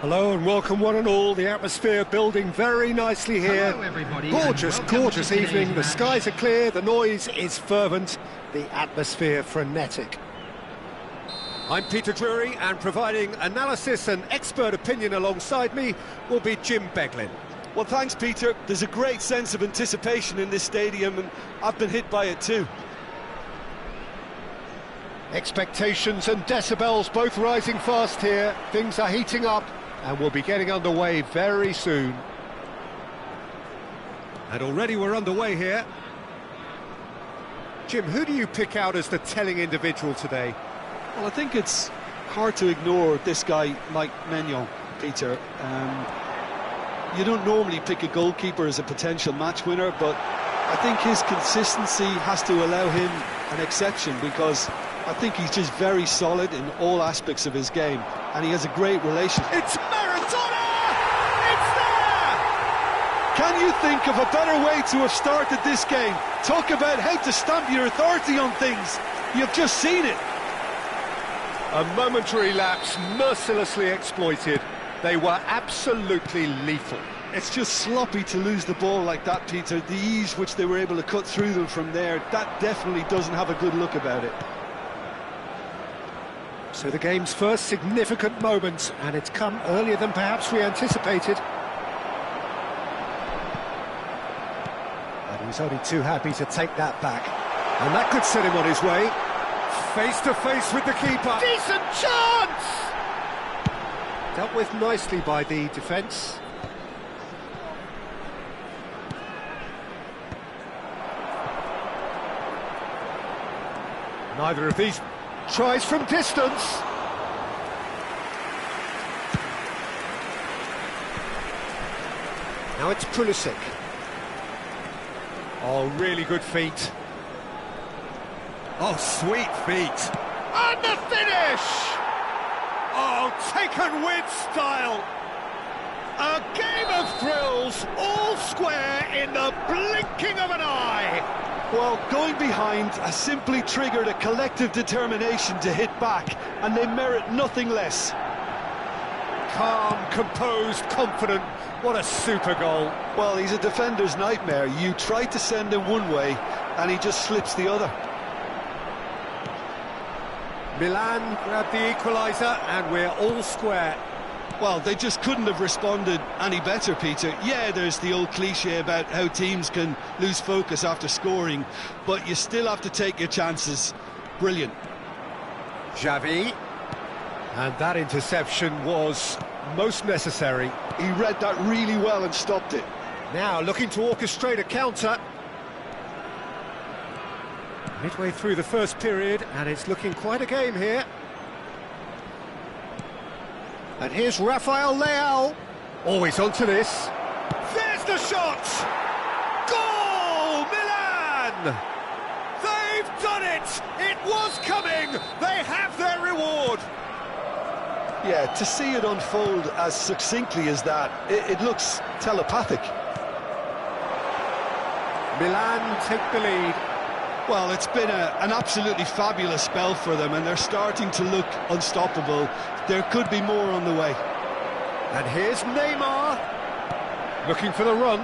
Hello and welcome one and all. The atmosphere building very nicely here. Hello, everybody, Gorgeous, and welcome gorgeous to today's evening. The match. skies are clear, the noise is fervent, the atmosphere frenetic. I'm Peter Drury, and providing analysis and expert opinion alongside me will be Jim Beglin. Well, thanks, Peter. There's a great sense of anticipation in this stadium, and I've been hit by it too. Expectations and decibels both rising fast here. Things are heating up and we'll be getting underway very soon. And already we're underway here. Jim, who do you pick out as the telling individual today? Well, I think it's hard to ignore this guy, Mike Maignan, Peter. You don't normally pick a goalkeeper as a potential match winner, but I think his consistency has to allow him an exception, because I think he's just very solid in all aspects of his game, and he has a great relationship. It's Maradona! It's there! Can you think of a better way to have started this game? Talk about how to stamp your authority on things. You've just seen it. A momentary lapse mercilessly exploited. They were absolutely lethal. It's just sloppy to lose the ball like that, Peter. The ease which they were able to cut through them from there, that definitely doesn't have a good look about it. So the game's first significant moment, and it's come earlier than perhaps we anticipated. And he was only too happy to take that back. And that could set him on his way. Face to face with the keeper. Decent chance! Dealt with nicely by the defence. Neither of these tries from distance. Now it's Pulisic. Oh, really good feet. Oh, sweet feet. And the finish! Oh, taken with style. A game of thrills, all square in the blinking of an eye. Well, going behind has simply triggered a collective determination to hit back, and they merit nothing less. Calm, composed, confident. What a super goal. Well, he's a defender's nightmare. You try to send him one way, and he just slips the other. Milan grabbed the equaliser, and we're all square. Well, they just couldn't have responded any better, Peter. Yeah, there's the old cliche about how teams can lose focus after scoring, but you still have to take your chances. Brilliant. Xavi. And that interception was most necessary. He read that really well and stopped it. Now looking to orchestrate a counter. Midway through the first period, and it's looking quite a game here. And here's Rafael Leao. Always onto this. There's the shot! Goal! Milan! They've done it! It was coming! They have their reward! Yeah, to see it unfold as succinctly as that, it looks telepathic. Milan take the lead. Well, it's been an absolutely fabulous spell for them, and they're starting to look unstoppable. There could be more on the way. And here's Neymar, looking for the run.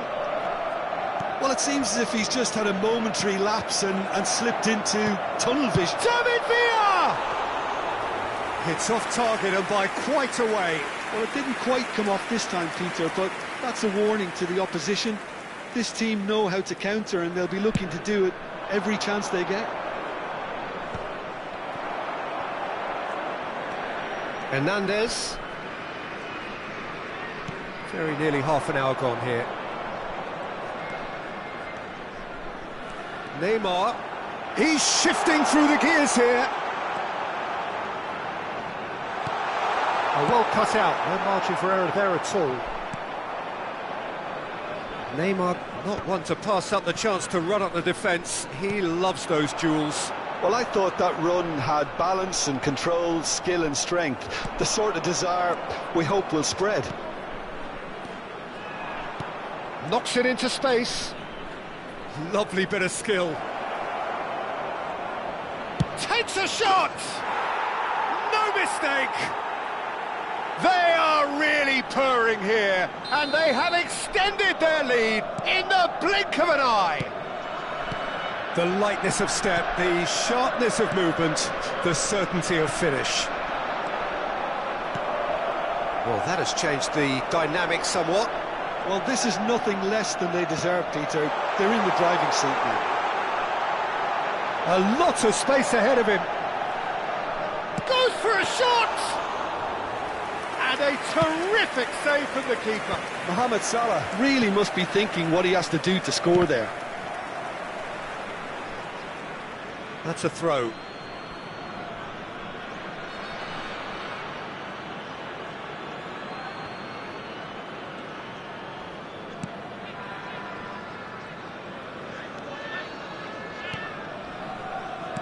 Well, it seems as if he's just had a momentary lapse and slipped into tunnel vision. David Villa! It's off target and by quite a way. Well, it didn't quite come off this time, Peter, but that's a warning to the opposition. This team know how to counter, and they'll be looking to do it every chance they get. Hernandez. Very nearly half an hour gone here. Neymar. He's shifting through the gears here. Oh, well cut out. No margin for error there at all. Neymar not one to pass up the chance to run up the defence. He loves those duels. Well, I thought that run had balance and control, skill and strength. The sort of desire we hope will spread. Knocks it into space. Lovely bit of skill. Takes a shot! No mistake! They are really really purring here, and they have extended their lead in the blink of an eye. The lightness of step, the sharpness of movement, the certainty of finish. Well, that has changed the dynamic somewhat. Well, this is nothing less than they deserve, Peter. They're in the driving seat now. A lot of space ahead of him. Goes for a shot! And a terrific save from the keeper. Mohamed Salah really must be thinking what he has to do to score there. That's a throw.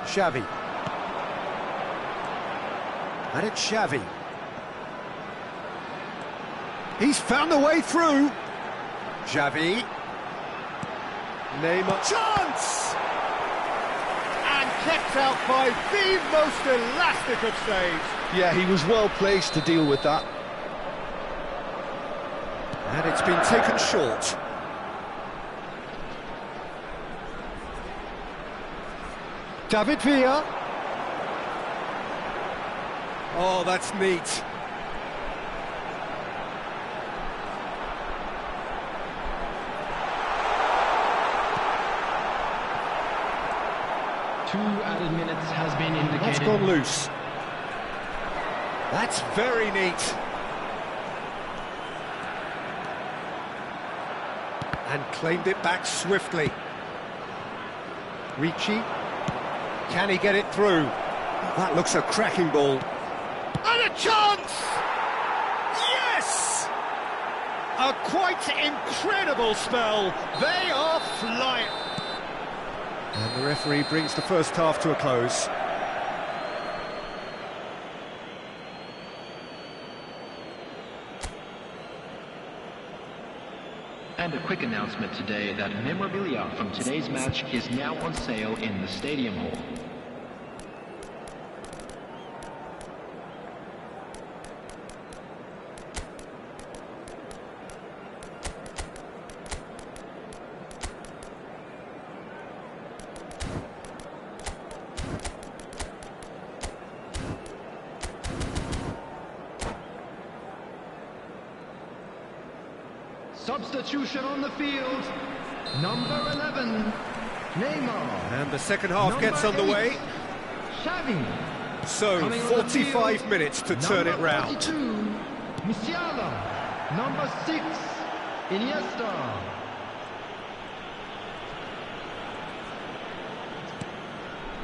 Xavi. And it's Xavi. He's found a way through. Xavi. Neymar. Chance! And kept out by the most elastic of saves. Yeah, he was well placed to deal with that. And it's been taken short. David Villa. Oh, that's neat. Two added minutes has been indicated. That's gone loose. That's very neat. And claimed it back swiftly. Ricci. Can he get it through? That looks a cracking ball. And a chance! Yes! A quite incredible spell. They are flying. And the referee brings the first half to a close. And a quick announcement today that memorabilia from today's match is now on sale in the Stadium Hall. Substitution on the field. Number 11, Neymar. And the second half gets underway. Xavi. So, 45 minutes to turn it round. Musiala. Number 6, Iniesta.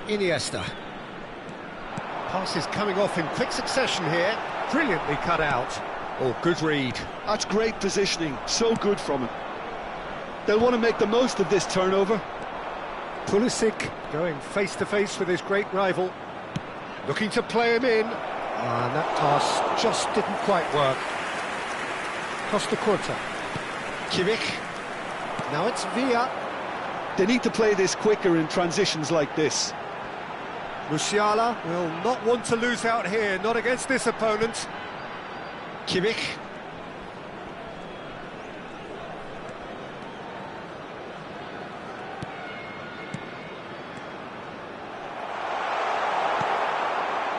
Iniesta. Pass is coming off in quick succession here. Brilliantly cut out. Oh, good read. That's great positioning, so good from him. They'll want to make the most of this turnover. Pulisic going face-to-face with his great rival. Looking to play him in. And that pass just didn't quite work. Costa Curta. Kimmich. Now it's Villa. They need to play this quicker in transitions like this. Musiala will not want to lose out here, not against this opponent. Kimmich.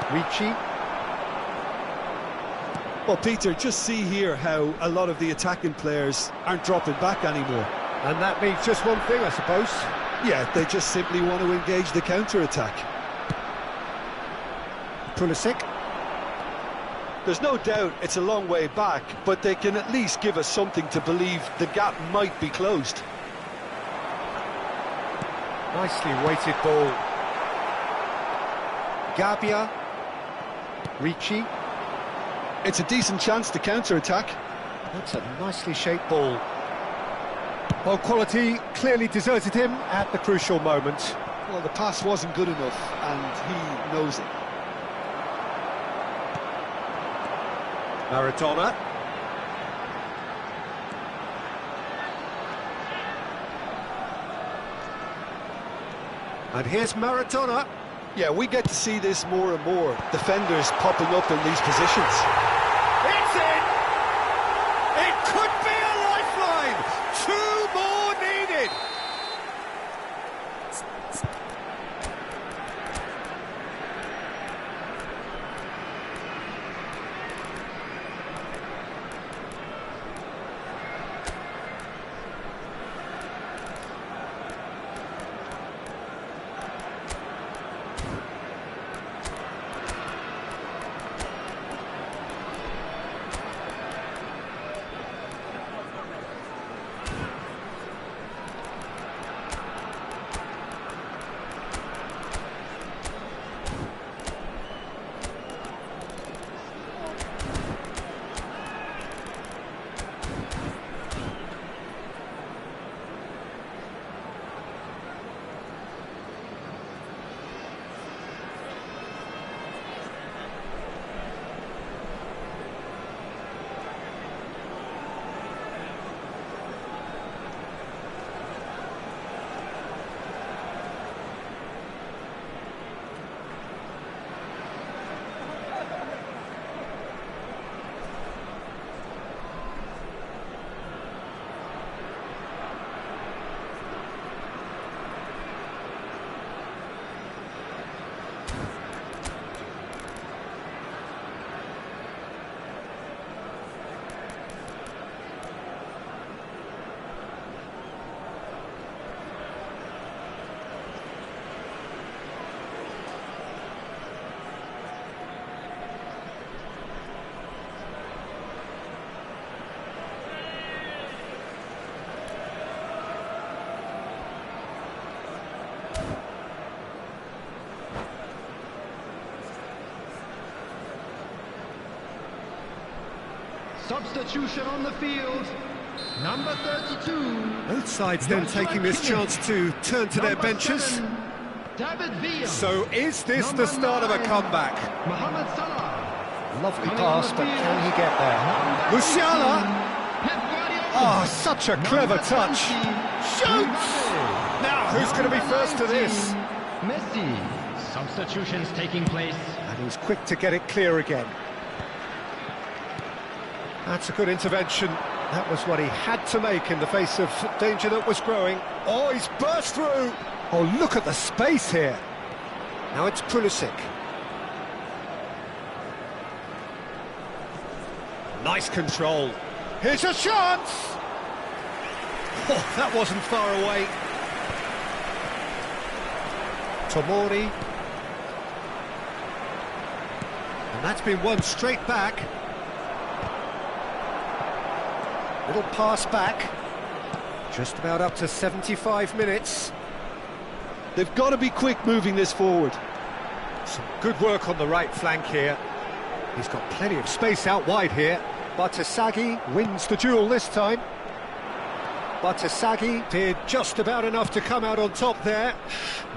Ricci. Well, Peter, just see here how a lot of the attacking players aren't dropping back anymore. And that means just one thing, I suppose. Yeah, they just simply want to engage the counter-attack. Pulisic. There's no doubt it's a long way back, but they can at least give us something to believe the gap might be closed. Nicely weighted ball. Gabia. Ricci. It's a decent chance to counter-attack. That's a nicely shaped ball. Well, quality clearly deserted him at the crucial moment. Well, the pass wasn't good enough, and he knows it. Maradona. And here's Maradona. Yeah, we get to see this more and more. Defenders popping up in these positions. It's in! Substitution on the field. Number 32. Both sides then taking this chance to turn to their benches. 7, David Villa. So is this Number the start of a 9, comeback? Mohamed Salah. Lovely Coming pass, on the but field. can he get there? Number Musiala! 18, Pep Guardiola. Oh, such a clever Number touch. 20, Shoots! Mbappe. Now, who's going to be Number first to this? 19, Messi. Substitutions taking place. And he's quick to get it clear again. That's a good intervention. That was what he had to make in the face of danger that was growing. Oh, he's burst through! Oh, look at the space here. Now it's Pulisic. Nice control. Here's a chance! Oh, that wasn't far away. Tomori. And that's been won straight back. Little pass back. Just about up to 75 minutes. They've got to be quick moving this forward. Some good work on the right flank here. He's got plenty of space out wide here. Batasagi wins the duel this time. Batasagi did just about enough to come out on top there.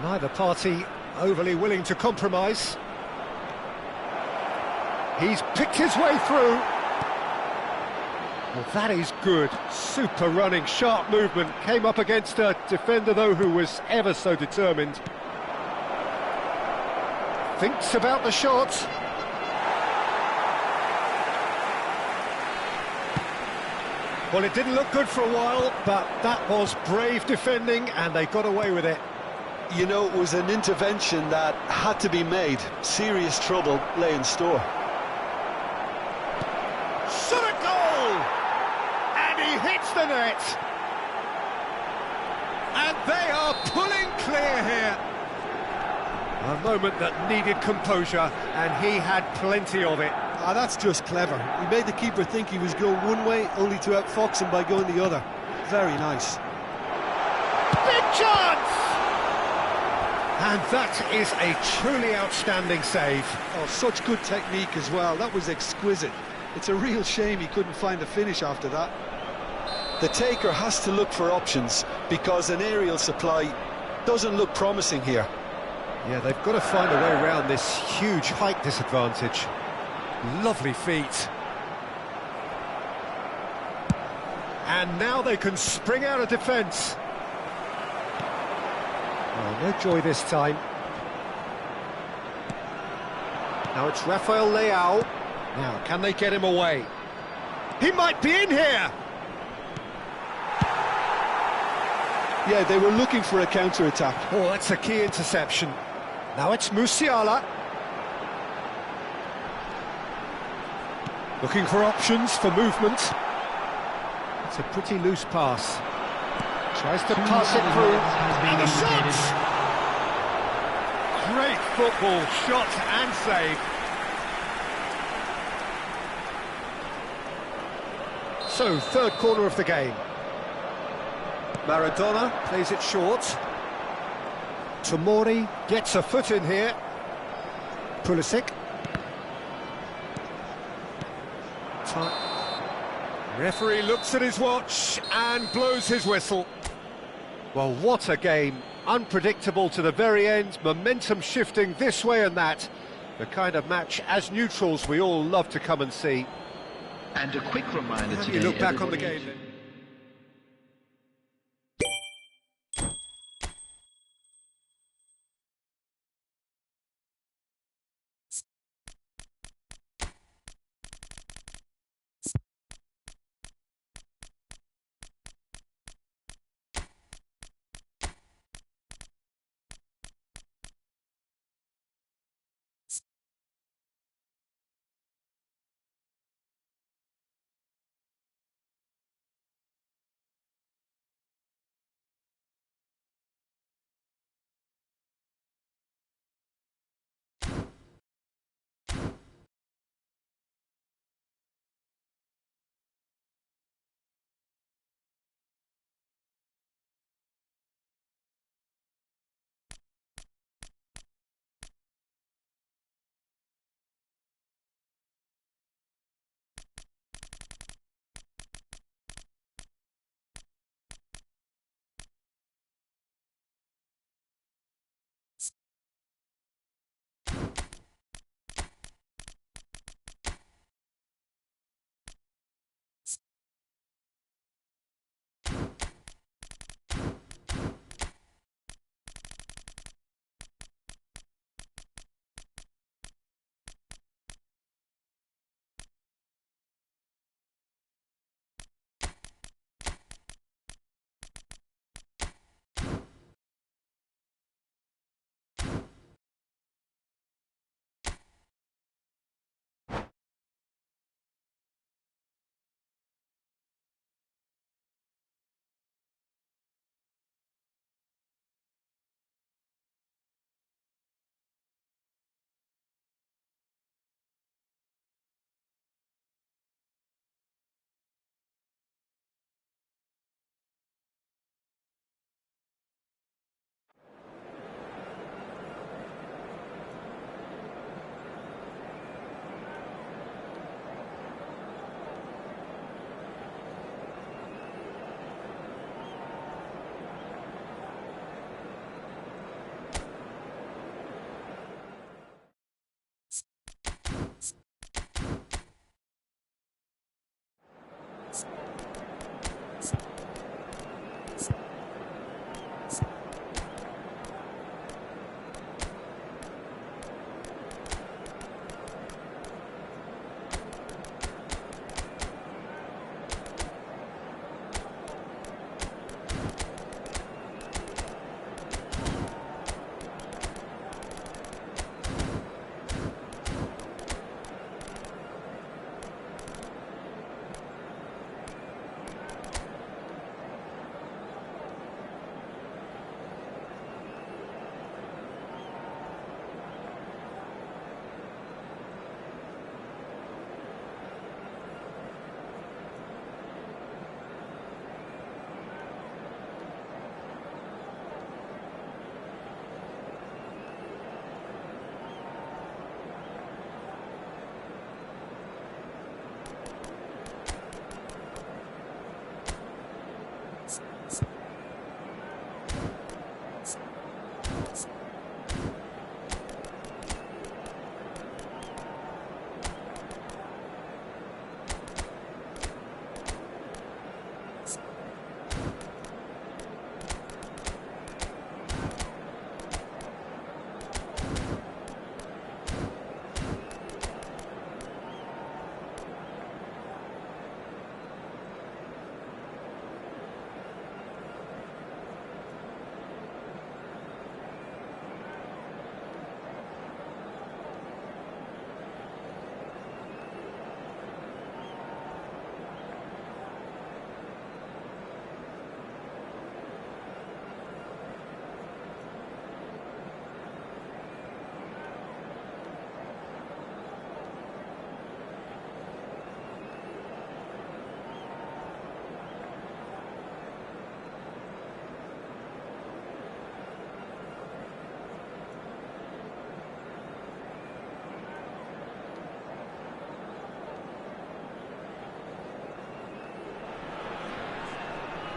Neither party overly willing to compromise. He's picked his way through. Well, that is good. Super running, sharp movement. Came up against a defender, though, who was ever so determined. Thinks about the shot. Well, it didn't look good for a while, but that was brave defending, and they got away with it. You know, it was an intervention that had to be made. Serious trouble lay in store. Shot a goal! And he hits the net! And they are pulling clear here. A moment that needed composure, and he had plenty of it. Ah, that's just clever. He made the keeper think he was going one way, only to outfox him by going the other. Very nice. Big chance! And that is a truly outstanding save. Oh, such good technique as well. That was exquisite. It's a real shame he couldn't find a finish after that. The taker has to look for options, because an aerial supply doesn't look promising here. Yeah, they've got to find a way around this huge height disadvantage. Lovely feet. And now they can spring out of defence. Oh, no joy this time. Now it's Rafael Leao. Now, can they get him away? He might be in here! Yeah, they were looking for a counter-attack. Oh, that's a key interception. Now it's Musiala. Looking for options for movement. It's a pretty loose pass. Tries to pass it through. And the shot! Great football, shot and save. So, third corner of the game. Maradona plays it short. Tomori gets a foot in here. Pulisic. Referee looks at his watch and blows his whistle. Well, what a game. Unpredictable to the very end, momentum shifting this way and that. The kind of match, as neutrals, we all love to come and see. And a quick reminder How do today, you look back on the everybody, game then?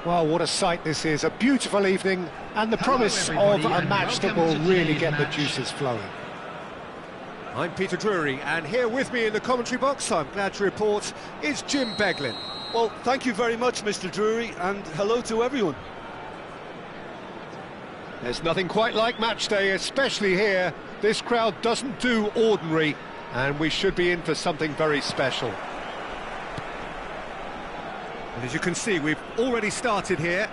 Well, what a sight this is, a beautiful evening, and the promise of a match that will really get the juices flowing. I'm Peter Drury, and here with me in the commentary box, I'm glad to report, is Jim Beglin. Well, thank you very much, Mr. Drury, and hello to everyone. There's nothing quite like match day, especially here. This crowd doesn't do ordinary, and we should be in for something very special. And as you can see, we've already started here.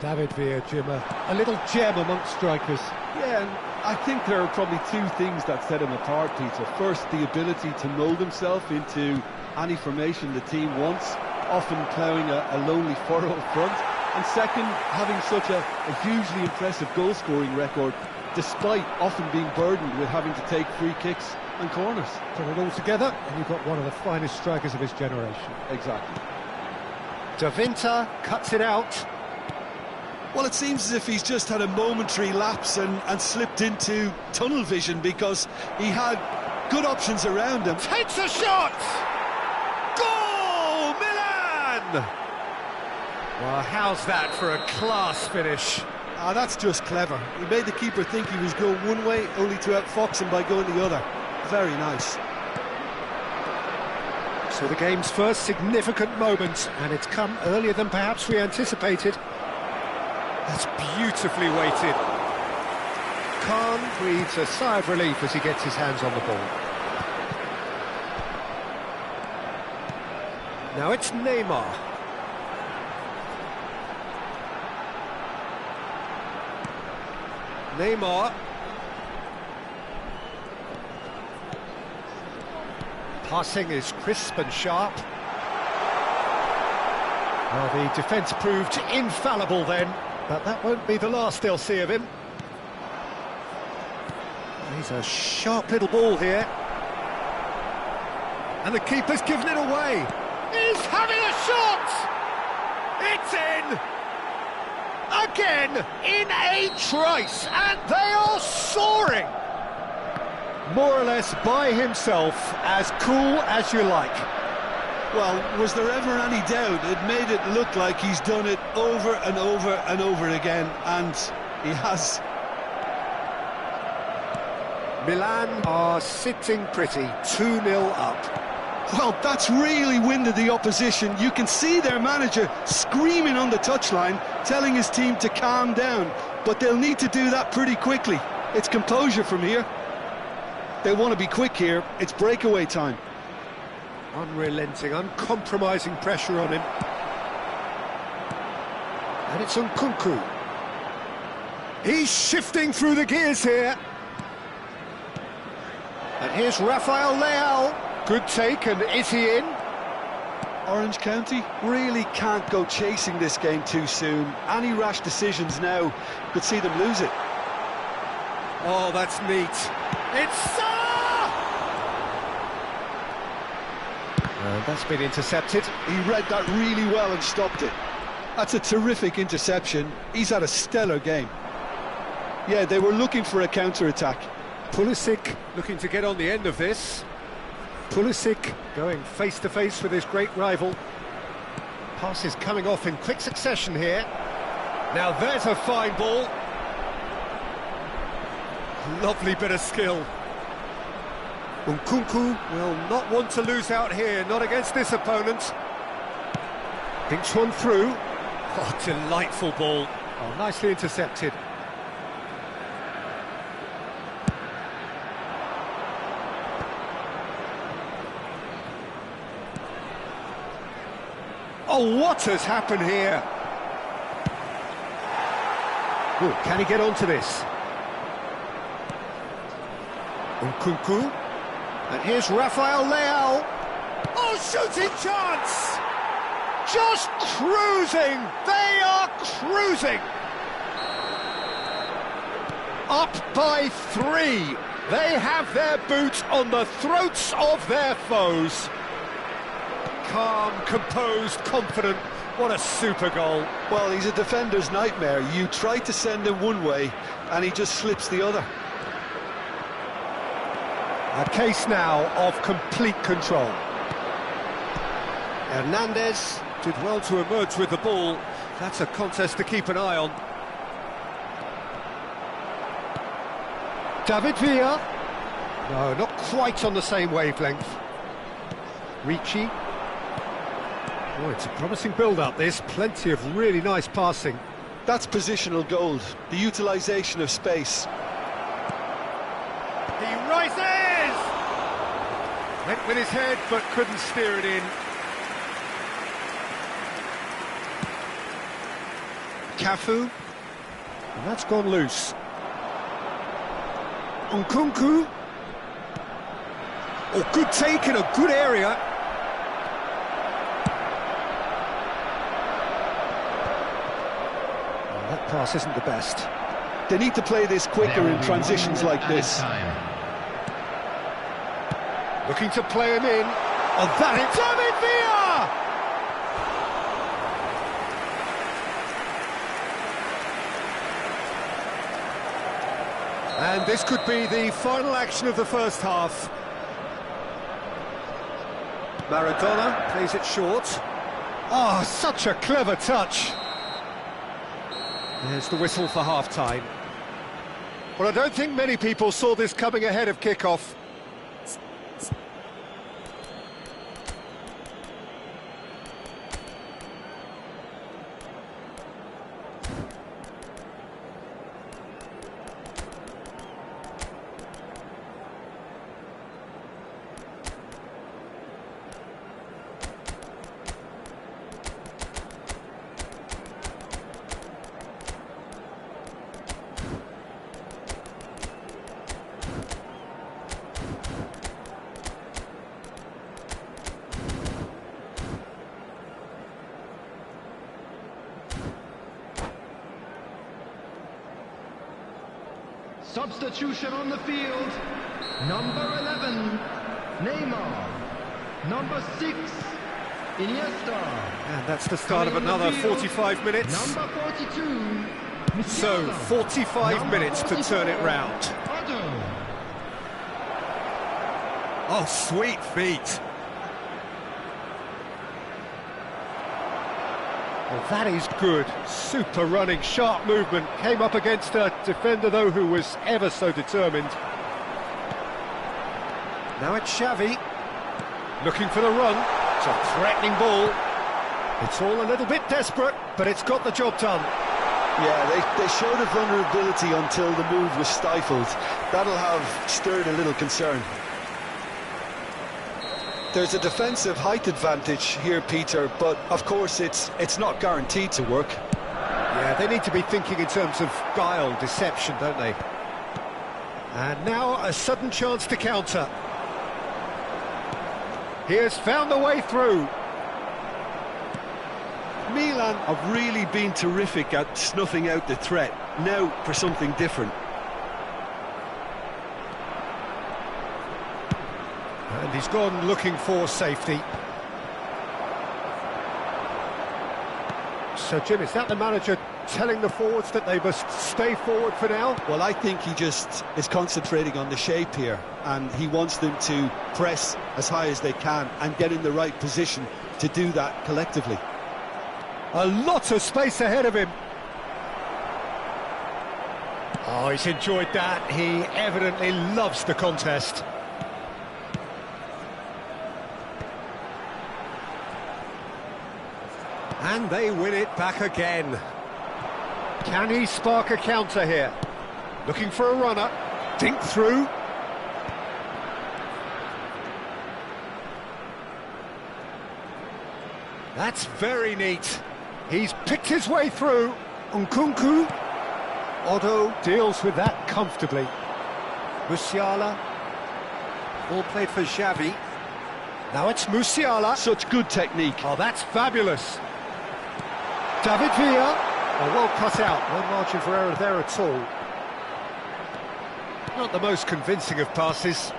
David Villa, Jim, a little gem amongst strikers. Yeah, and I think there are probably two things that set him apart, Peter. First, the ability to mould himself into any formation the team wants, often ploughing a lonely furrow up front. And second, having such a hugely impressive goal-scoring record, despite often being burdened with having to take free kicks and corners. Put it all together, and you've got one of the finest strikers of his generation. Exactly. De Winter cuts it out. Well, it seems as if he's just had a momentary lapse and slipped into tunnel vision, because he had good options around him. Takes a shot! Goal! Milan! Well, how's that for a class finish? Ah, that's just clever. He made the keeper think he was going one way, only to outfox him by going the other. Very nice. So the game's first significant moment, and it's come earlier than perhaps we anticipated. That's beautifully weighted. Khan breathes a sigh of relief as he gets his hands on the ball. Now it's Neymar. Neymar. Passing is crisp and sharp. Well, the defence proved infallible then, but that won't be the last they'll see of him. He's a sharp little ball here. And the keeper's given it away. He's having a shot! It's in! Again, in a trice, and they are soaring! More or less by himself, as cool as you like. Well, was there ever any doubt? It made it look like he's done it over and over and over again, and he has. Milan are sitting pretty, 2-0 up. Well, that's really winded the opposition. You can see their manager screaming on the touchline, telling his team to calm down, but they'll need to do that pretty quickly. It's composure from here. They want to be quick here. It's breakaway time. Unrelenting, uncompromising pressure on him. And it's Nkunku. He's shifting through the gears here. And here's Rafael Leao. Good take, and is he in? Orange County really can't go chasing this game too soon. Any rash decisions now could see them lose it. Oh, that's neat. It's Salah! And that's been intercepted. He read that really well and stopped it. That's a terrific interception. He's had a stellar game. Yeah, they were looking for a counter-attack. Pulisic looking to get on the end of this. Pulisic going face-to-face with his great rival. Passes coming off in quick succession here. Now there's a fine ball. Lovely bit of skill. Nkunku will not want to lose out here, not against this opponent. Thinks one through. Oh, delightful ball. Oh, nicely intercepted. Oh, what has happened here? Oh, can he get onto this? Nkunku. And here's Rafael Leao. Oh, shooting chance! Just cruising! They are cruising! Up by 3. They have their boot on the throats of their foes. Calm, composed, confident. What a super goal. Well, he's a defender's nightmare. You try to send him one way, and he just slips the other. A case now of complete control. Hernandez Did well to emerge with the ball. That's a contest to keep an eye on. David Villa. No, not quite on the same wavelength. Ricci. Oh, it's a promising build-up, this. Plenty of really nice passing. That's positional gold, the utilisation of space. He rises! Went with his head, but couldn't steer it in. Cafu. And that's gone loose. Nkunku. Oh, good take in a good area. Oh, that pass isn't the best. They need to play this quicker in transitions like this. Looking to play him in. Oh, that is David Villa! And this could be the final action of the first half. Maradona plays it short. Oh, such a clever touch. There's the whistle for half-time. Well, I don't think many people saw this coming ahead of kick-off. Substitution on the field. Number 11, Neymar. Number 6, Iniesta. And that's the start of another 45 minutes. Number 42, So, 45 minutes to turn it round. Oh, sweet feet. Well, that is good. Super running, sharp movement. Came up against a defender, though, who was ever so determined. Now it's Xavi. Looking for the run. It's a threatening ball. It's all a little bit desperate, but it's got the job done. Yeah, they showed a vulnerability until the move was stifled. That'll have stirred a little concern. There's a defensive height advantage here, Peter, but of course it's not guaranteed to work. Yeah, they need to be thinking in terms of guile, deception, don't they? And now a sudden chance to counter. He has found a way through. Milan have really been terrific at snuffing out the threat. Now for something different. And he's gone looking for safety. So, Jim, is that the manager telling the forwards that they must stay forward for now? Well, I think he just is concentrating on the shape here, and he wants them to press as high as they can and get in the right position to do that collectively. A lot of space ahead of him. Oh, he's enjoyed that. He evidently loves the contest. And they win it back again. Can he spark a counter here? Looking for a runner. Dink through. That's very neat. He's picked his way through. Nkunku. Otto deals with that comfortably. Musiala. Ball played for Xavi. Now it's Musiala. Such good technique. Oh, that's fabulous. David Villa. Oh, well cut out. No margin for error there at all. Not the most convincing of passes.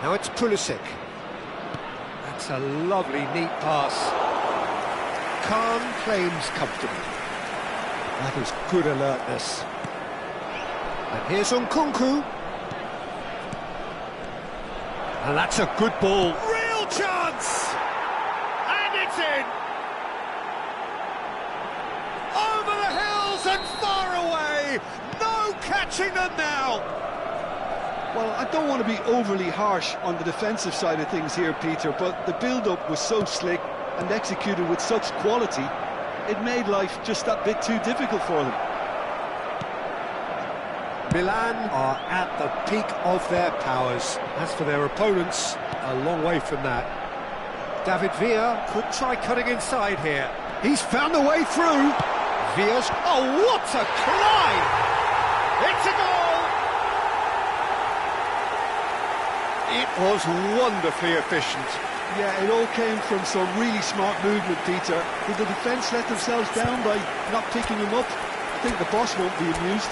Now it's Pulisic. That's a lovely, neat pass. Khan claims comfortably. That is good alertness. And here's Nkunku. And that's a good ball. Real chance! watching them now. Well, I don't want to be overly harsh on the defensive side of things here, Peter, but the build-up was so slick and executed with such quality, it made life just that bit too difficult for them. Milan are at the peak of their powers. As for their opponents, a long way from that. David Villa could try cutting inside here. He's found a way through. Villa's... Oh, what a climb! It's a goal! It was wonderfully efficient. Yeah, it all came from some really smart movement, Peter. Did the defence let themselves down by not picking him up? I think the boss won't be amused.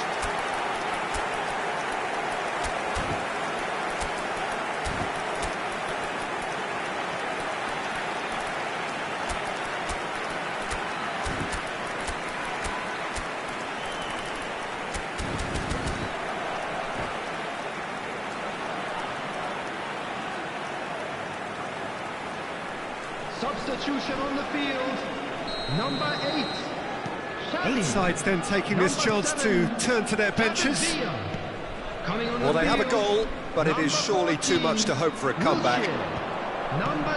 Substitution on the field. Number 8. Both sides then taking this chance to turn to their benches. Well, they have a goal, but it is surely too much to hope for a comeback.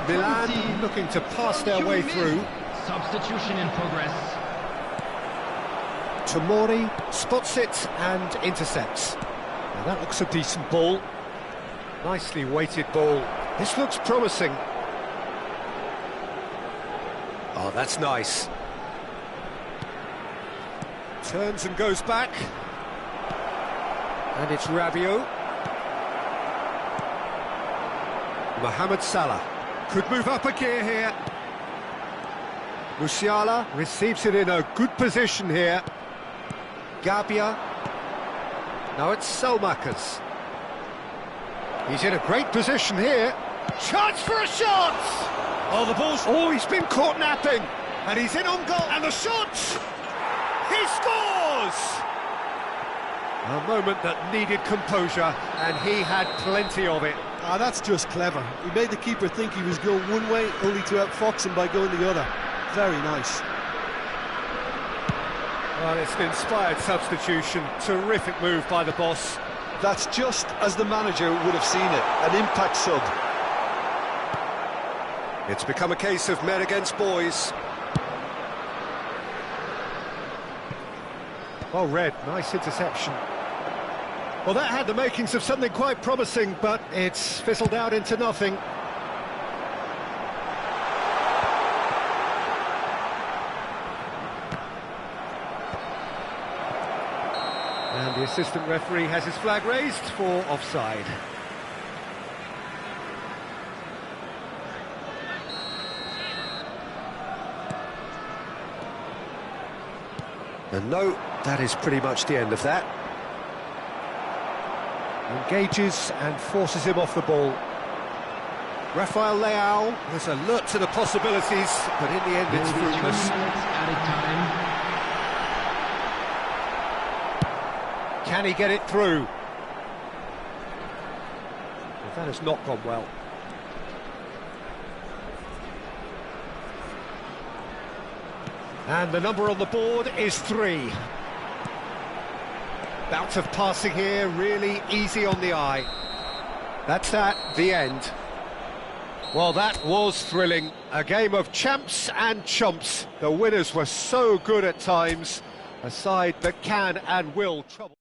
Milan looking to pass their way through. Substitution in progress. Tomori spots it and intercepts. Now that looks a decent ball. Nicely weighted ball. This looks promising. Oh, that's nice. Turns and goes back. And it's Rabiot. Mohamed Salah could move up a gear here. Musiala receives it in a good position here. Gabia. Now it's Selmakers. He's in a great position here. Chance for a shot! Oh, the ball's... Oh, he's been caught napping. And he's in on goal. And the shot! He scores! A moment that needed composure, and he had plenty of it. Ah, that's just clever. He made the keeper think he was going one way, only to outfox him by going the other. Very nice. Well, it's an inspired substitution. Terrific move by the boss. That's just as the manager would have seen it. An impact sub. It's become a case of men against boys. Oh, Red, nice interception. Well, that had the makings of something quite promising, but it's fizzled out into nothing. And the assistant referee has his flag raised for offside. And no, that is pretty much the end of that. Engages and forces him off the ball. Rafael Leao is alert to the possibilities, but in the end it's fruitless. Can he get it through? Well, that has not gone well. And the number on the board is 3. Bout of passing here, really easy on the eye. That's that, the end. Well, that was thrilling. A game of champs and chumps. The winners were so good at times. A side that can and will trouble.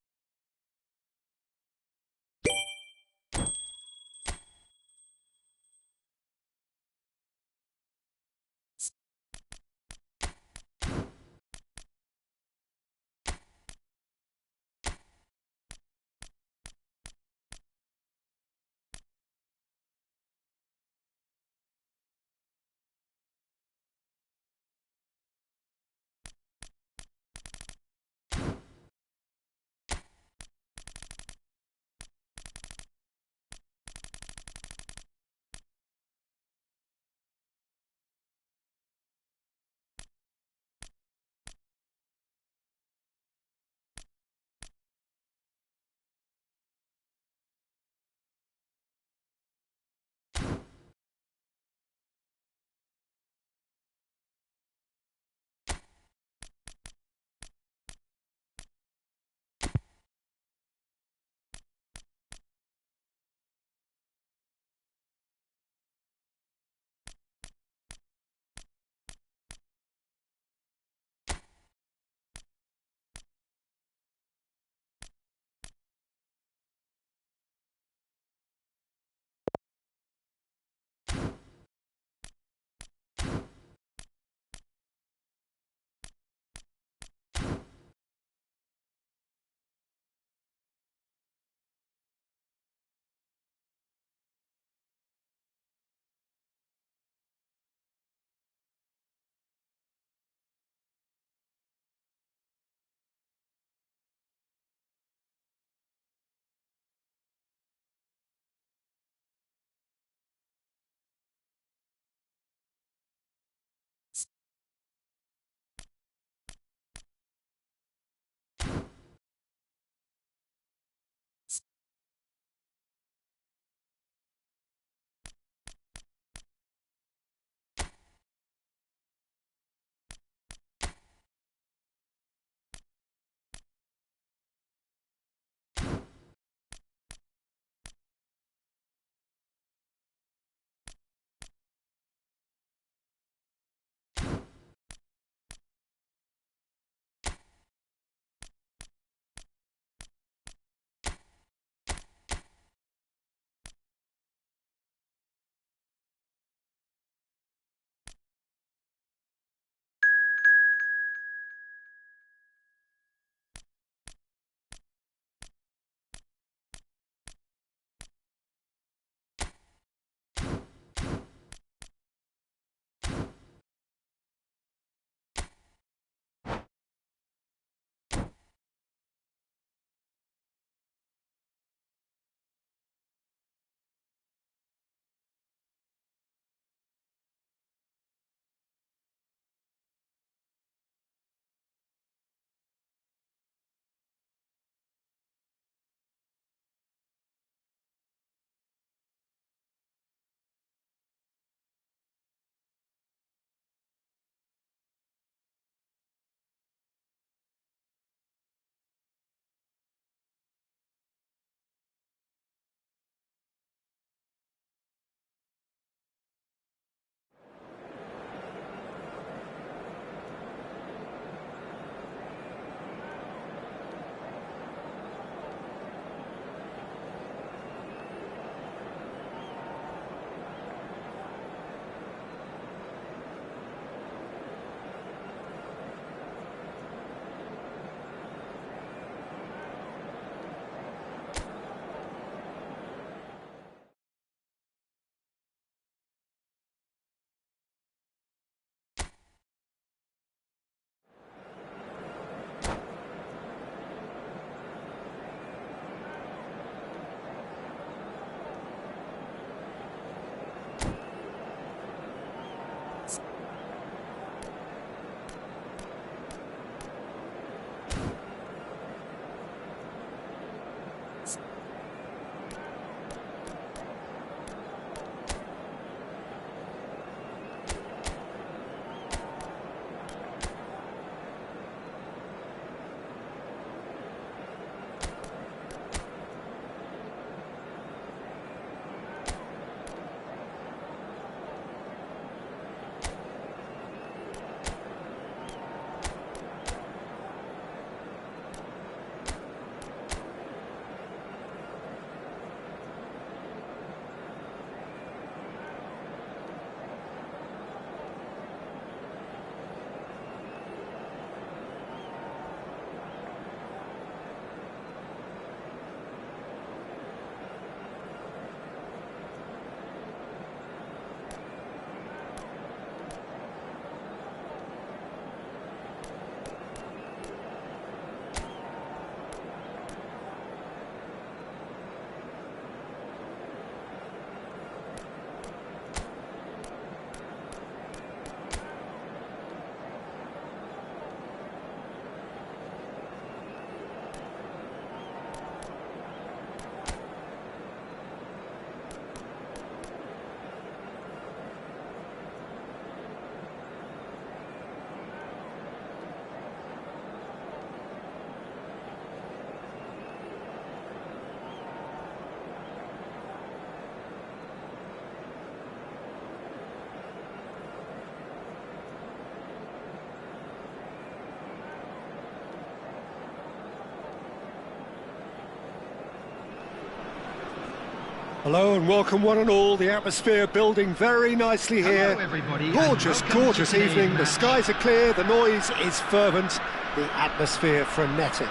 Hello and welcome one and all. The atmosphere building very nicely here. Hello, everybody, and Gorgeous, welcome gorgeous to today's evening. The match. skies are clear, the noise is fervent, the atmosphere frenetic.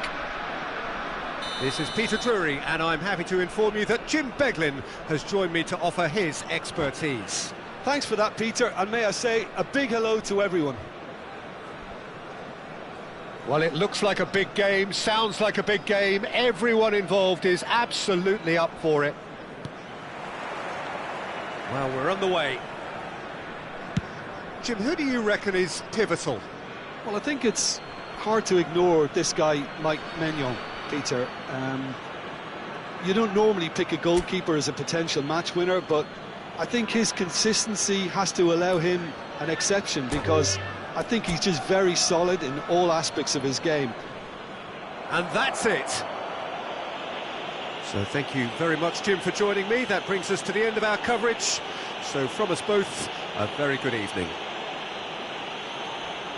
This is Peter Drury, and I'm happy to inform you that Jim Beglin has joined me to offer his expertise. Thanks for that, Peter, and may I say a big hello to everyone. Well, it looks like a big game, sounds like a big game. Everyone involved is absolutely up for it. Well, we're on the way. Jim, who do you reckon is pivotal? Well, I think it's hard to ignore this guy, Mike Maignan, Peter. You don't normally pick a goalkeeper as a potential match winner, but I think his consistency has to allow him an exception, because I think he's just very solid in all aspects of his game. And that's it. So thank you very much, Jim, for joining me. That brings us to the end of our coverage. So from us both, a very good evening.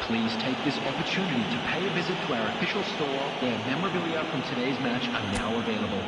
Please take this opportunity to pay a visit to our official store, where memorabilia from today's match are now available.